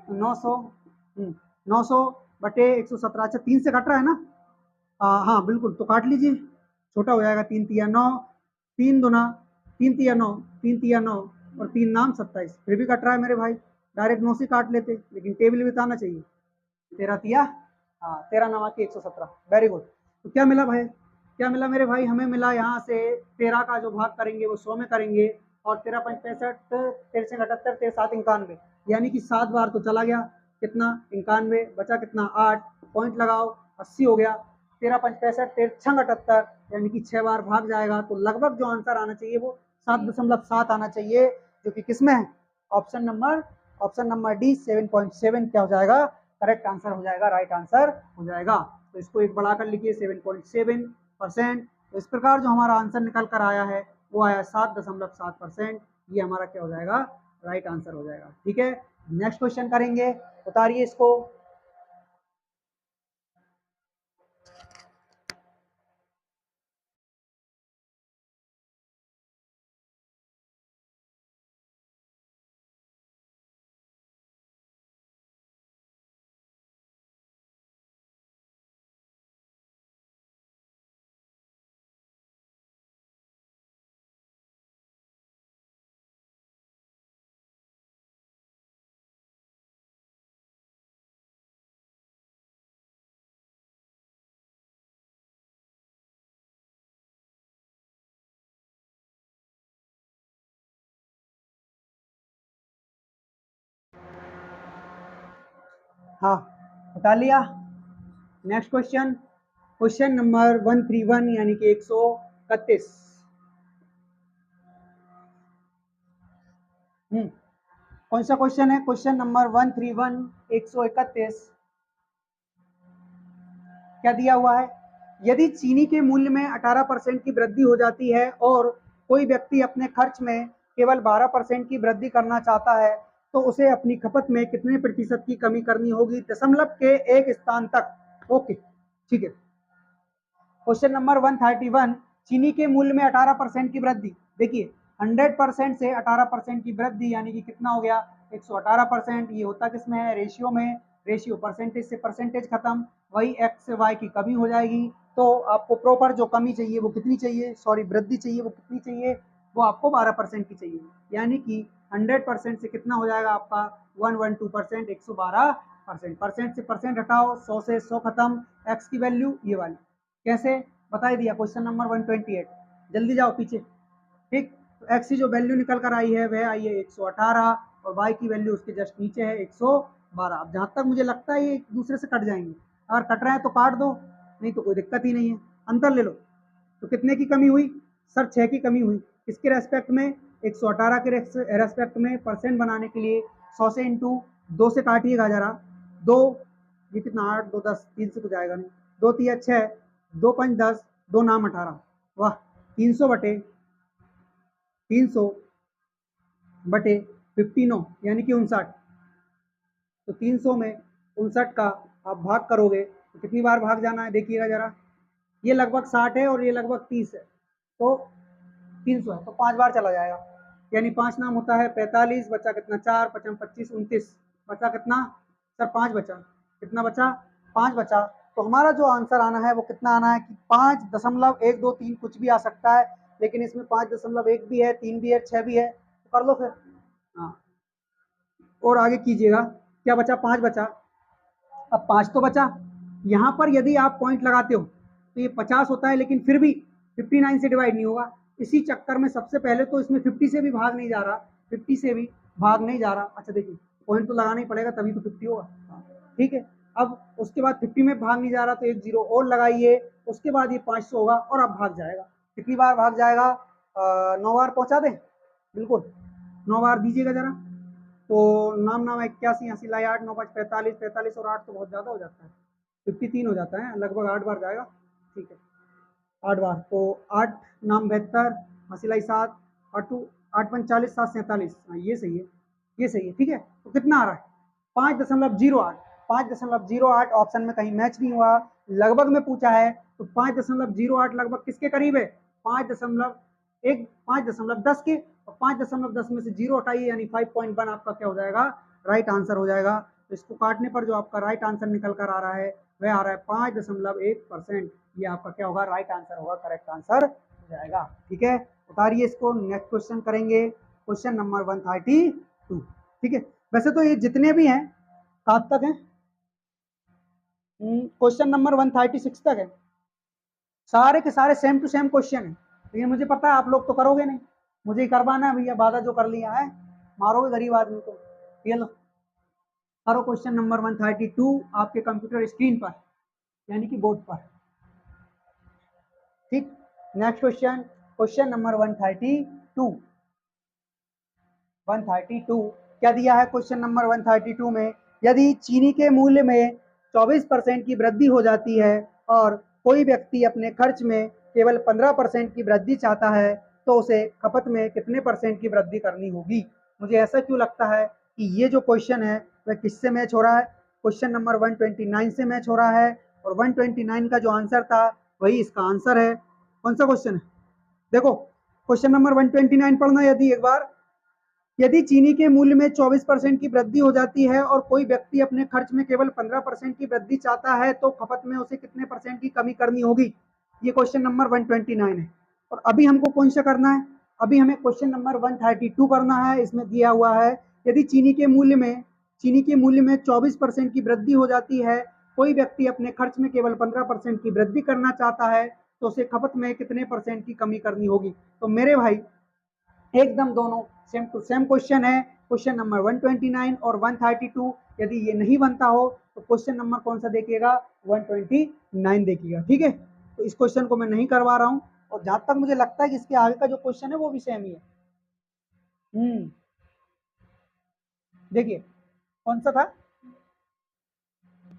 तो 900, 900 बटे 117, अच्छा 3 से कट रहा है ना? हाँ बिल्कुल, तो काट लीजिए, छोटा हो जाएगा, 3 तिया 9, 3 दूना 3 तिया 9, 3 तिया 9 और 3 नाम 27, फिर भी कट रहा है मेरे भाई, डायरेक्ट 9 से काट लेते, लेकिन टेबल में आना चाहिए। 13 तिया, हाँ 13 नवा की 117, वेरी गुड। तो क्या मिला भाई, क्या मिला मेरे भाई, हमें मिला यहाँ से 13 का जो भाग करेंगे वो 100 में करेंगे, और 13 5 65, 13 से 78, 13 7 91, यानी कि 7 बार तो चला गया, कितना 91, बचा कितना 8, पॉइंट लगाओ 80 हो गया। 13 5 65, 13 6 78, यानी कि 6 बार भाग जाएगा, तो लगभग जो आंसर आना चाहिए वो 7.7 आना चाहिए, जो कि किसमें है, ऑप्शन नंबर डी 7.7 क्या हो जाएगा, करेक्ट आंसर हो जाएगा, राइट आंसर हो जाएगा। तो इसको एक बढ़ाकर लिखिए 7.7%। तो इस प्रकार जो हमारा आंसर निकल कर आया है वो आया 7.7%, ये हमारा क्या हो जाएगा, राइट आंसर हो जाएगा। ठीक है, नेक्स्ट क्वेश्चन करेंगे, उतारिए इसको। हाँ, बता लिया। नेक्स्ट क्वेश्चन, क्वेश्चन नंबर 131 यानी कि 131। कौन सा क्वेश्चन है, क्वेश्चन नंबर 131 131। क्या दिया हुआ है, यदि चीनी के मूल्य में 18% की वृद्धि हो जाती है और कोई व्यक्ति अपने खर्च में केवल 12% की वृद्धि करना चाहता है, तो उसे अपनी खपत में कितने प्रतिशत की कमी करनी होगी दशमलव के एक स्थान तक। ओके, ठीक है। क्वेश्चन नंबर 131, चीनी के मूल्य में 18% की वृद्धि। देखिए 100% से 18% की वृद्धि यानी कि कितना हो गया, 118%। ये होता किसमें है, रेशियो में, रेशियो परसेंटेज से परसेंटेज खत्म, वही एक्स से वाई की कमी हो जाएगी। तो आपको प्रॉपर जो कमी चाहिए वो कितनी चाहिए, सॉरी वृद्धि चाहिए वो कितनी चाहिए, वो आपको 12% की चाहिए, यानी कि 100% से कितना हो जाएगा आपका 112%, 112%। परसेंट से परसेंट हटाओ, 100 से 100 खत्म, एक्स की वैल्यू ये वाली, कैसे बता दिया। क्वेश्चन नंबर 128, जल्दी जाओ पीछे। ठीक, तो एक्स की जो वैल्यू निकल कर आई है वह आई है 118, और वाई की वैल्यू उसके जस्ट नीचे है 112। अब जहां तक मुझे लगता है ये एक दूसरे से कट जाएंगे, अगर कट रहे हैं तो काट दो, नहीं तो कोई दिक्कत ही नहीं है, अंतर ले लो। तो कितने की कमी हुई सर, 6 की कमी हुई, किसके रेस्पेक्ट में, 118 के रेस्पेक्ट में। परसेंट बनाने के लिए 100 से इंटू 2 से काटिएगा जरा, 2 ये कितना 8 2 10, 3 से तो जाएगा नहीं, 2 3 6, 2 5 10, 2 नाम 18, वाह। 300 बटे 300 बटे 59 यानी कि 59। तो 300 में 59 का आप भाग करोगे तो कितनी बार भाग जाना है, देखिएगा जरा, ये लगभग 60 है और ये लगभग 30 है, तो 300 है तो 5 बार चला जाएगा, यानी 5 नाम होता है 45, बचा कितना 4 5 25 29, बचा कितना सर 5 बचा, कितना बचा 5 बचा। तो हमारा जो आंसर आना है वो कितना आना है कि 5.123 कुछ भी आ सकता है, लेकिन इसमें 5.1 भी है, 3 भी है, 6 भी है, तो कर लो फिर। हाँ, और आगे कीजिएगा, क्या बचा 5 बचा। अब 5 तो बचा, यहाँ पर यदि आप पॉइंट लगाते हो तो ये 50 होता है, लेकिन फिर भी 59 से डिवाइड नहीं होगा। इसी चक्कर में सबसे पहले तो इसमें 50 से भी भाग नहीं जा रहा, 50 से भी भाग नहीं जा रहा। अच्छा देखिए, पॉइंट तो लगाना ही पड़ेगा तभी तो 50 होगा, ठीक है। अब उसके बाद 50 में भाग नहीं जा रहा तो एक जीरो और लगाइए, उसके बाद ये 500 होगा और अब भाग जाएगा। कितनी बार भाग जाएगा, 9 बार पहुंचा दें, बिल्कुल 9 बार दीजिएगा जरा। तो नाम नाम 81 80 लाई 8 9 5 45, 45 और 8 तो बहुत ज़्यादा हो जाता है, 53 हो जाता है, लगभग 8 बार जाएगा, ठीक है 8 बार। तो 8 नाम 72, 80 लाई 7, 8 टू 8 5 40 7 47, हाँ ये सही है, ये सही है, ठीक है। तो कितना आ रहा है 5.08, 5.08 ऑप्शन में कहीं मैच नहीं हुआ, लगभग में पूछा है तो 5.08 लगभग किसके करीब है, 5.10 के, और 5.10 में से जीरो हटाइए यानी 5.1 आपका क्या हो जाएगा, राइट आंसर हो जाएगा। तो इसको काटने पर जो आपका राइट आंसर निकल कर आ रहा है वह आ रहा है 5.1%। ये आपका क्या होगा, राइट आंसर होगा, करेक्ट आंसर हो जाएगा। ठीक है, उतारिए इसको, नेक्स्ट क्वेश्चन करेंगे, क्वेश्चन नंबर 132। ठीक है, वैसे तो ये जितने भी हैं कहाँ तक हैं, क्वेश्चन नंबर 136 तक है, सारे के सारे सेम टू सेम क्वेश्चन है, लेकिन मुझे पता है आप लोग तो करोगे नहीं, मुझे ही करवाना है भैया, वादा जो कर लिया है, मारोगे गरीब आदमी को। ये लो करो क्वेश्चन नंबर 132 आपके कंप्यूटर स्क्रीन पर, यानी कि बोर्ड पर। ठीक, नेक्स्ट क्वेश्चन, क्वेश्चन नंबर 132। 132 क्या दिया है क्वेश्चन नंबर 132 में, यदि चीनी के मूल्य में 24% की वृद्धि हो जाती है और कोई व्यक्ति अपने खर्च में केवल 15% की वृद्धि चाहता है तो उसे खपत में कितने परसेंट की वृद्धि करनी होगी। मुझे ऐसा क्यों लगता है कि ये जो क्वेश्चन है वह किससे मैच हो रहा है, क्वेश्चन नंबर 129 से मैच हो रहा है, और 129 का जो आंसर था वही इसका आंसर है। कौन सा क्वेश्चन है, देखो क्वेश्चन नंबर 129 पढ़ना यदि एक बार, यदि चीनी के मूल्य में 24% की वृद्धि हो जाती है और कोई व्यक्ति अपने खर्च में केवल 15% की वृद्धि चाहता है तो खपत में उसे कितने परसेंट की कमी करनी होगी। ये क्वेश्चन नंबर 129 है। और अभी हमको कौन सा करना है, अभी हमें क्वेश्चन नंबर 132 करना है। इसमें दिया हुआ है यदि चीनी के मूल्य में 24% की वृद्धि हो जाती है, कोई व्यक्ति अपने खर्च में केवल 15% की वृद्धि करना चाहता है तो उसे खपत में कितने परसेंट की कमी करनी होगी। तो मेरे भाई एकदम दोनों सेम टू सेम क्वेश्चन है, क्वेश्चन नंबर 129 और 132। यदि ये नहीं बनता हो तो क्वेश्चन नंबर कौन सा देखिएगा, 129 देखिएगा। ठीक है, तो इस क्वेश्चन को मैं नहीं करवा रहा हूं, और जहां तक मुझे लगता है कि इसके आगे का जो क्वेश्चन है वो भी सेम ही है। देखिए कौन सा था,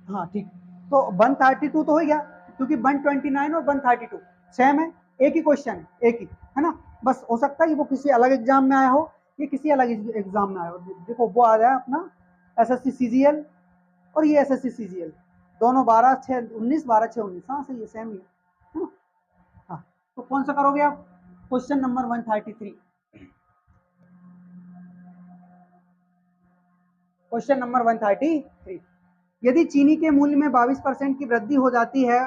हाँ ठीक, तो 132 तो हो गया, क्योंकि 129 और 132 सेम है, एक ही क्वेश्चन है, एक ही है ना। बस हो सकता है कि वो किसी अलग एग्जाम में आया हो, ये किसी अलग एग्जाम में आया हो। देखो वो आ जाए अपना एसएससी सीजीएल, और ये एसएससी सीजीएल, दोनों 12/6/19 12/6/19, हाँ सही है, सेम ही है ना। हाँ, तो कौन सा करोगे आप, क्वेश्चन नंबर 133। क्वेश्चन नंबर 133, यदि चीनी के मूल्य में 22% की वृद्धि हो जाती है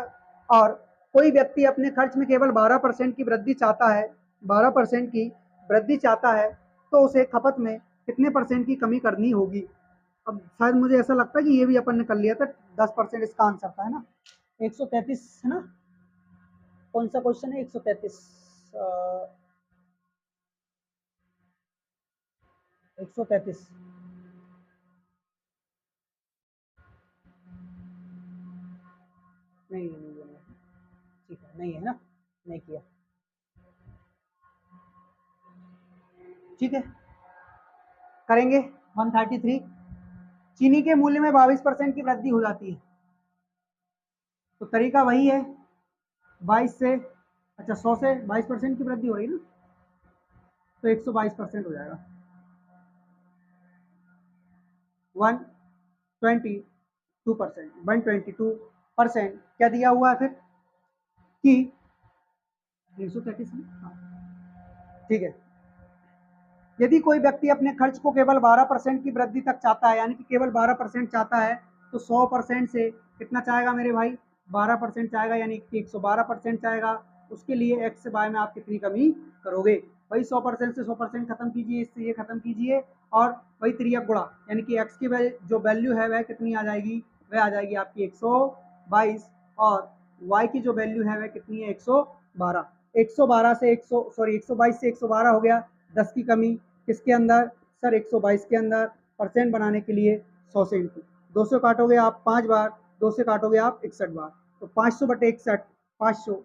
और कोई व्यक्ति अपने खर्च में केवल 12% की वृद्धि चाहता है, 12% की वृद्धि चाहता है तो उसे खपत में कितने परसेंट की कमी करनी होगी। अब शायद मुझे ऐसा लगता है कि ये भी अपन ने कर लिया था, 10% इसका आंसर था, है ना। 133 है ना, कौन सा क्वेश्चन है, 133, 133, नहीं नहीं नहीं, ठीक है, नहीं है ना, नहीं किया, ठीक है, करेंगे 133। चीनी के मूल्य में 22% की वृद्धि हो जाती है, तो तरीका वही है, 22 से, अच्छा 100 से 22% की वृद्धि हो रही है ना, तो 122% हो जाएगा। 122% क्या दिया हुआ है फिर कि 133, ठीक है। यदि कोई व्यक्ति अपने खर्च को केवल 12% की वृद्धि तक चाहता है, यानी कि केवल 12% चाहता है, तो 100% से कितना चाहेगा मेरे भाई, 12% चाहेगा, यानी कि 112% चाहेगा। उसके लिए एक्स से बाय में आप कितनी कमी करोगे, वही 100% से 100% खत्म कीजिए, इससे ये खत्म कीजिए, और वही त्रियक गुणा, यानी कि एक्स की जो वैल्यू है वह कितनी आ जाएगी, वह आ जाएगी आपकी 122, और वाई की जो वैल्यू है वह कितनी है, 112। 112 से 122 से 112 हो गया, 10 की कमी किसके अंदर सर, 122 के अंदर। परसेंट बनाने के लिए 100 से इंटू 200 काटोगे आप 5 बार, 2 से काटोगे आप 61 बार, तो 500/61, 500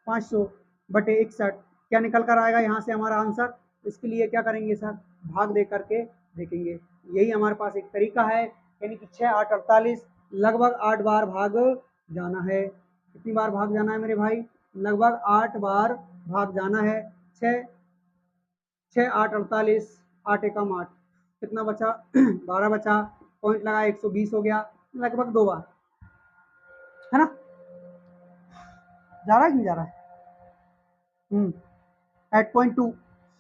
500/61 क्या निकल कर आएगा यहाँ से हमारा आंसर। इसके लिए क्या करेंगे सर, भाग दे करके देखेंगे, यही हमारे पास एक तरीका है, यानी कि 6 8 48, लगभग 8 बार भाग जाना है। कितनी बार भाग जाना है मेरे भाई, लगभग 8 बार भाग जाना है। 6 6 8 48, 8 एकम 8, कितना बचा 12 बचा, पॉइंट लगा 120 हो गया, लगभग 2 बार, है ना। जा रहा है कि नहीं जा रहा है, 8.2,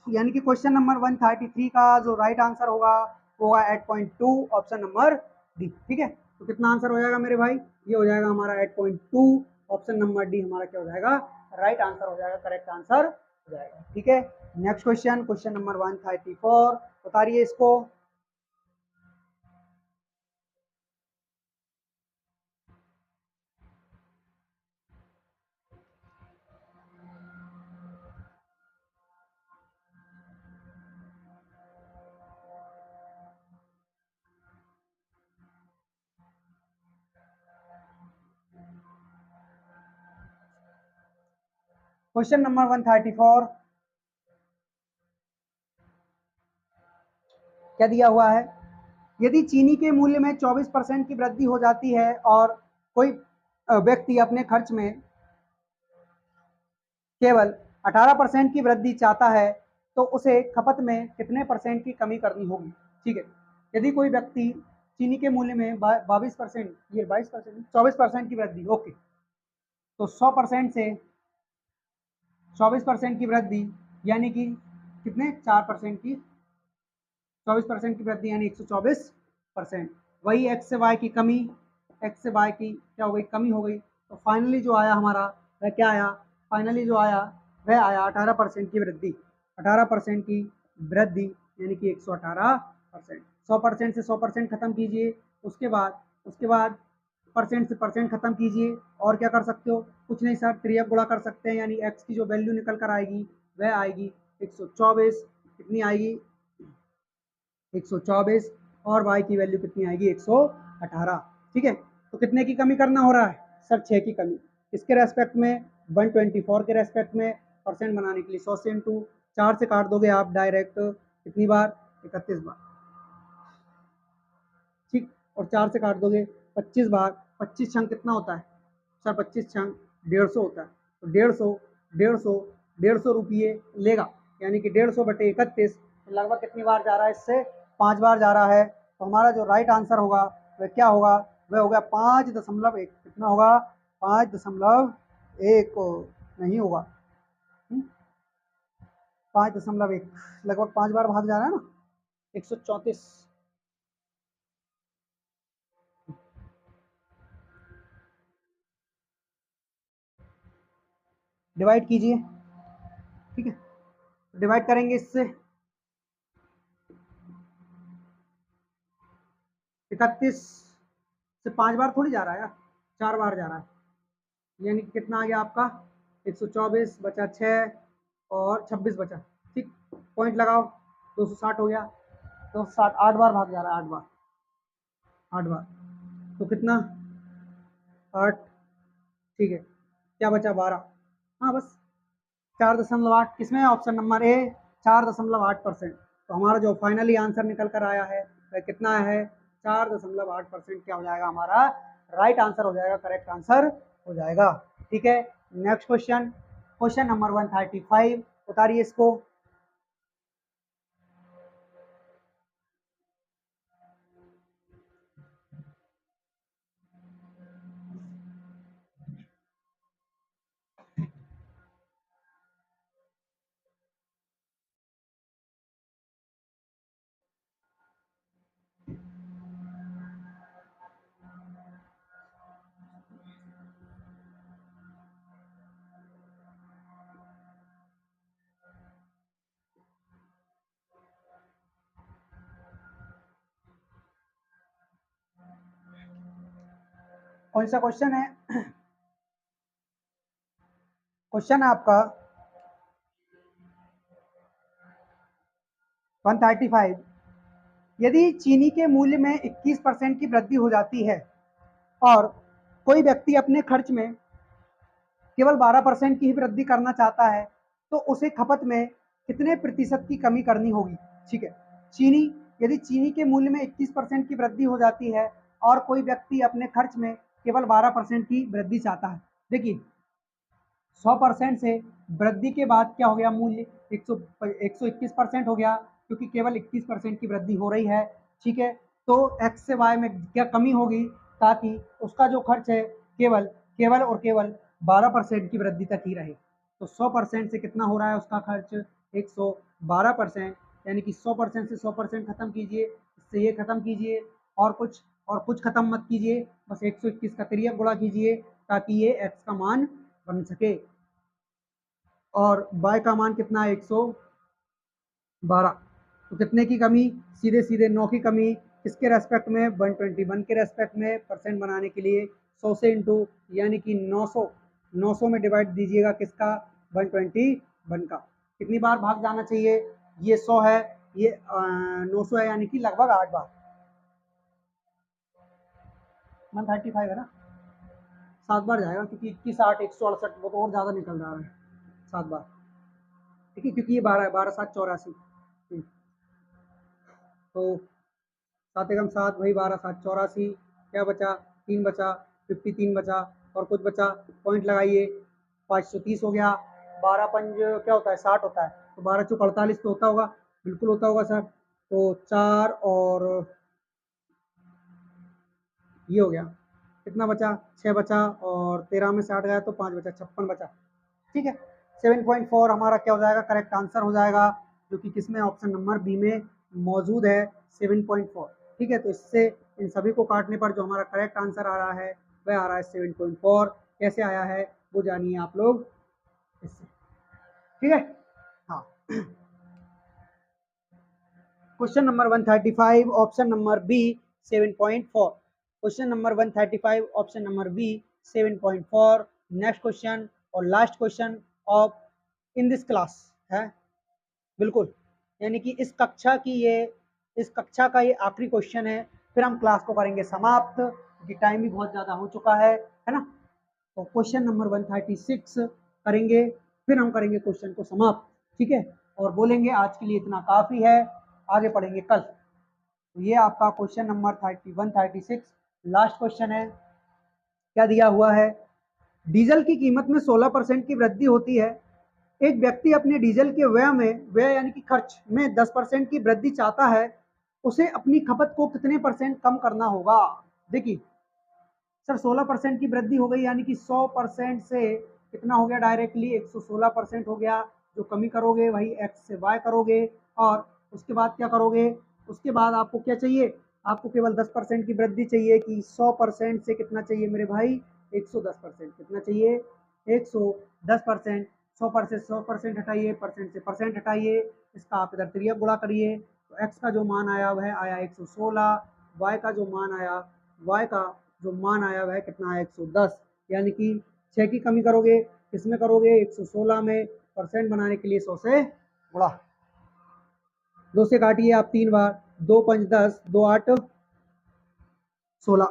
यानी कि क्वेश्चन नंबर 133 का जो राइट आंसर होगा वो होगा 8.2, ऑप्शन नंबर डी। ठीक है, तो कितना आंसर हो जाएगा मेरे भाई, ये हो जाएगा हमारा 8.2। ऑप्शन नंबर डी हमारा क्या हो जाएगा, राइट आंसर हो जाएगा, करेक्ट आंसर हो जाएगा। ठीक है, नेक्स्ट क्वेश्चन, क्वेश्चन नंबर 134, उतारिए इसको। क्वेश्चन नंबर 134 क्या दिया हुआ है, यदि चीनी के मूल्य में 24% की वृद्धि हो जाती है और कोई व्यक्ति अपने खर्च में केवल 18% की वृद्धि चाहता है तो उसे खपत में कितने परसेंट की कमी करनी होगी। ठीक है, यदि कोई व्यक्ति चीनी के मूल्य में 22%, ये 22%, 24% की वृद्धि, ओके, तो 100% से 24% की वृद्धि यानी कि कितने, 4% की, 24% की वृद्धि यानी 124%, वही एक्स से वाई की कमी, एक्स से वाई की क्या हो गई, कमी हो गई। तो फाइनली जो आया हमारा वह क्या आया, फाइनली जो आया वह आया 18% की वृद्धि, 18% की वृद्धि यानी कि 118%। 100% से 100% खत्म कीजिए, उसके बाद परसेंट से परसेंट खत्म कीजिए, और क्या कर सकते हो, कुछ नहीं सर, त्रियक गुणा कर सकते हैं, यानी एक्स की जो वैल्यू निकल कर आएगी वह आएगी 124, कितनी आएगी 124, और y की वैल्यू कितनी आएगी 118। ठीक है, तो कितने की कमी करना हो रहा है सर, 6 की कमी, इसके रेस्पेक्ट में 124 के रेस्पेक्ट में परसेंट बनाने के लिए 100 से इंटू 4 से काट दोगे आप डायरेक्ट, कितनी बार, 31 बार। ठीक, और 4 से काट दोगे 25 बार, 25 छंग कितना होता है सर, 25 छंग 150 होता है, तो 150 रुपये लेगा, यानी कि 150/31, तो लगभग कितनी बार जा रहा है, इससे 5 बार जा रहा है। तो हमारा जो राइट आंसर होगा वह क्या होगा, वह होगा 5.1, कितना होगा 5.1, नहीं होगा 5.1, लगभग 5 बार भाग जा रहा है ना, 134। डिवाइड कीजिए, ठीक है, डिवाइड करेंगे इससे 31 से 5 बार थोड़ी जा रहा है यार, 4 बार जा रहा है, यानी कि कितना आ गया आपका 124 बचा 6 और 26 बचा। ठीक, पॉइंट लगाओ, 260 हो गया, 260, 8 बार भाग जा रहा है, 8 बार, 8 बार, तो कितना 8, ठीक है, क्या बचा 12, हाँ बस 4.8, किसमें है, ऑप्शन नंबर ए, 4.8%। तो हमारा जो फाइनली आंसर निकल कर आया है वह कितना है, 4.8%, क्या हो जाएगा हमारा राइट आंसर हो जाएगा, करेक्ट आंसर हो जाएगा। ठीक है, नेक्स्ट क्वेश्चन, क्वेश्चन नंबर 135, उतारिए इसको। कौन सा क्वेश्चन है, क्वेश्चन है आपका 135, यदि चीनी के मूल्य में 21% की वृद्धि हो जाती है और कोई व्यक्ति अपने खर्च में केवल 12% की ही वृद्धि करना चाहता है तो उसे खपत में कितने प्रतिशत की कमी करनी होगी। ठीक है, चीनी, यदि चीनी के मूल्य में 21% की वृद्धि हो जाती है और कोई व्यक्ति अपने खर्च में केवल 12% की वृद्धि चाहता है, देखिए 100% से वृद्धि के बाद क्या हो गया, मूल्य 121% हो गया, क्योंकि केवल 21% की वृद्धि हो रही है। ठीक है, तो एक्स से वाई में क्या कमी होगी, ताकि उसका जो खर्च है केवल केवल और केवल 12% की वृद्धि तक ही रहे। तो 100% से कितना हो रहा है उसका खर्च, 112%, यानी कि 100% से 100% खत्म कीजिए, इससे ये खत्म कीजिए, और कुछ और कुछ खत्म मत कीजिए, बस 121 का तिर्यक गुणा कीजिए ताकि ये x का मान बन सके। और y का मान कितना है 112, तो कितने की कमी, सीधे सीधे 9 की कमी, किसके रेस्पेक्ट में 121 के रेस्पेक्ट में। परसेंट बनाने के लिए 100 से इंटू यानी कि 900 में डिवाइड दीजिएगा किसका 121 का। कितनी बार भाग जाना चाहिए, ये 100 है, ये 900 है, यानी कि लगभग 8 बार। 135 है ना, 7 बार जाएगा क्योंकि 21 8 168 वो तो और ज़्यादा निकल रहा है 7 बार, ठीक है, क्योंकि ये 12 है, 12 7 84। तो 7 एकम 7 वही 12 7 84, क्या बचा 3 बचा, 53 बचा और कुछ बचा, पॉइंट लगाइए, 530 हो गया। 12 पंज क्या होता है 60 होता है, तो 12 चौक 48 तो होता होगा, बिल्कुल होता होगा सर। तो 4 और ये हो गया, कितना बचा 6 बचा, और 13 में 60 गया तो 5 बचा, 56 बचा, ठीक है। 7.4 हमारा क्या हो जाएगा, करेक्ट आंसर हो जाएगा, जो कि किसमें, ऑप्शन नंबर बी में मौजूद है 7.4, ठीक है। तो इससे इन सभी को काटने पर जो हमारा करेक्ट आंसर आ रहा है वह आ रहा है 7.4। कैसे आया है वो जानिए आप लोग इससे, ठीक है। हाँ, question number 135 option number B 7.4। Question number 135 option number B 7.4। Next question और last question of in this class है, बिल्कुल, यानी कि इस कक्षा का ये आखिरी क्वेश्चन है, फिर हम क्लास को करेंगे समाप्त क्योंकि टाइम भी बहुत ज़्यादा हो चुका है ना। तो क्वेश्चन नंबर 136 करेंगे, फिर हम करेंगे क्वेश्चन को समाप्त, ठीक है, और बोलेंगे आज के लिए इतना काफ़ी है, आगे पढ़ेंगे कल। तो ये आपका क्वेश्चन नंबर 136 लास्ट क्वेश्चन है। क्या दिया हुआ है, डीजल की कीमत में 16% की वृद्धि होती है। एक व्यक्ति अपने डीजल के व्यय यानी कि खर्च में 10% की वृद्धि चाहता है, उसे अपनी खपत को कितने परसेंट कम करना होगा। देखिए सर 16% की वृद्धि हो गई, यानी कि 100% से कितना हो गया, डायरेक्टली 116% हो गया। जो कमी करोगे वही एक्स से वाई करोगे, और उसके बाद क्या करोगे, उसके बाद आपको क्या चाहिए, आपको केवल 10% की वृद्धि चाहिए कि 100% से कितना चाहिए मेरे भाई 110%, कितना चाहिए 110%। 100% हटाइए, परसेंट से परसेंट हटाइए, इसका आप इधर तिर्यक गुणा करिए, तो एक्स का जो मान आया वह आया 116, वाई का जो मान आया वह कितना है 110, यानी कि 6 की कमी करोगे, किसमें करोगे 116 में, परसेंट बनाने के लिए 100 से गुणा, 2 से काटिए आप 3 बार, 2 5 10, 2 8 16,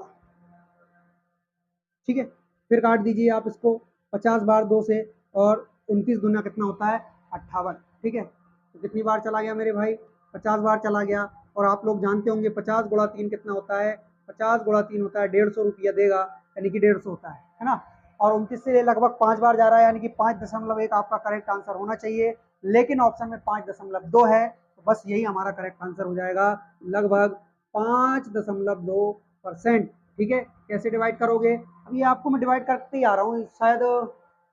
ठीक है। फिर काट दीजिए आप इसको 50 बार 2 से, और 29 गुना कितना होता है 58, ठीक है। तो कितनी बार चला गया मेरे भाई 50 बार चला गया, और आप लोग जानते होंगे 50 गुणा 3 कितना होता है, 50 गुणा 3 होता है 150 रुपया देगा, यानी कि 150 होता है ना। और 29 से लगभग 5 बार जा रहा है, यानी कि 5.1 आपका करेक्ट आंसर होना चाहिए, लेकिन ऑप्शन में 5.2 है, तो बस यही हमारा करेक्ट आंसर हो जाएगा, लगभग 5.2%, ठीक है। कैसे डिवाइड करोगे, अब ये आपको मैं डिवाइड करते ही आ रहा हूँ, शायद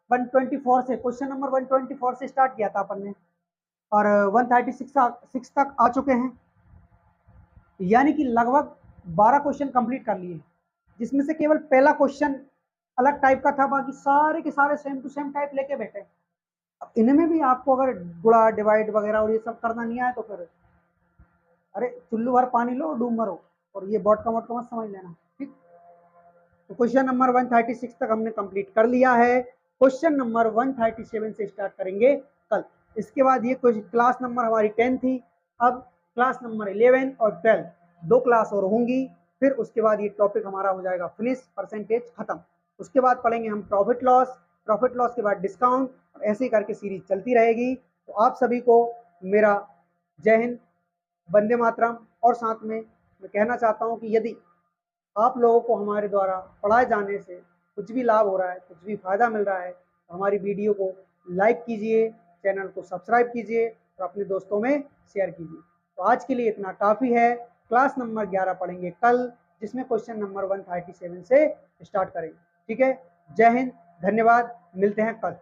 124 से, क्वेश्चन नंबर 124 से स्टार्ट किया था अपन ने, और 136 तक आ चुके हैं, यानी कि लगभग 12 क्वेश्चन कंप्लीट कर लिए, जिसमें से केवल पहला क्वेश्चन अलग टाइप का था, बाकी सारे के सारे सेम टू सेम टाइप लेके बैठे। अब इनमें भी आपको अगर गुणा डिवाइड वगैरह और ये सब करना नहीं आए तो फिर अरे चुल्लू भर पानी लो डूब मरो, और ये बॉट का मत समझ लेना, ठीक। तो क्वेश्चन नंबर 136 तक हमने कंप्लीट कर लिया है, क्वेश्चन नंबर 137 से स्टार्ट करेंगे कल। इसके बाद ये क्लास नंबर हमारी 10 थी, अब क्लास नंबर 11 और 12 दो क्लास और होंगी, फिर उसके बाद ये टॉपिक हमारा हो जाएगा फिनिश, परसेंटेज खत्म। उसके बाद पढ़ेंगे हम प्रॉफिट लॉस के बाद डिस्काउंट, और ऐसे ही करके सीरीज चलती रहेगी। तो आप सभी को मेरा जय हिंद, वंदे मातरम, और साथ में मैं कहना चाहता हूँ कि यदि आप लोगों को हमारे द्वारा पढ़ाए जाने से कुछ भी लाभ हो रहा है, कुछ भी फायदा मिल रहा है, तो हमारी वीडियो को लाइक कीजिए, चैनल को सब्सक्राइब कीजिए और अपने दोस्तों में शेयर कीजिए। तो आज के लिए इतना काफ़ी है, क्लास नंबर 11 पढ़ेंगे कल, जिसमें क्वेश्चन नंबर 137 से स्टार्ट करेंगे, ठीक है। जय हिंद, धन्यवाद, मिलते हैं कल।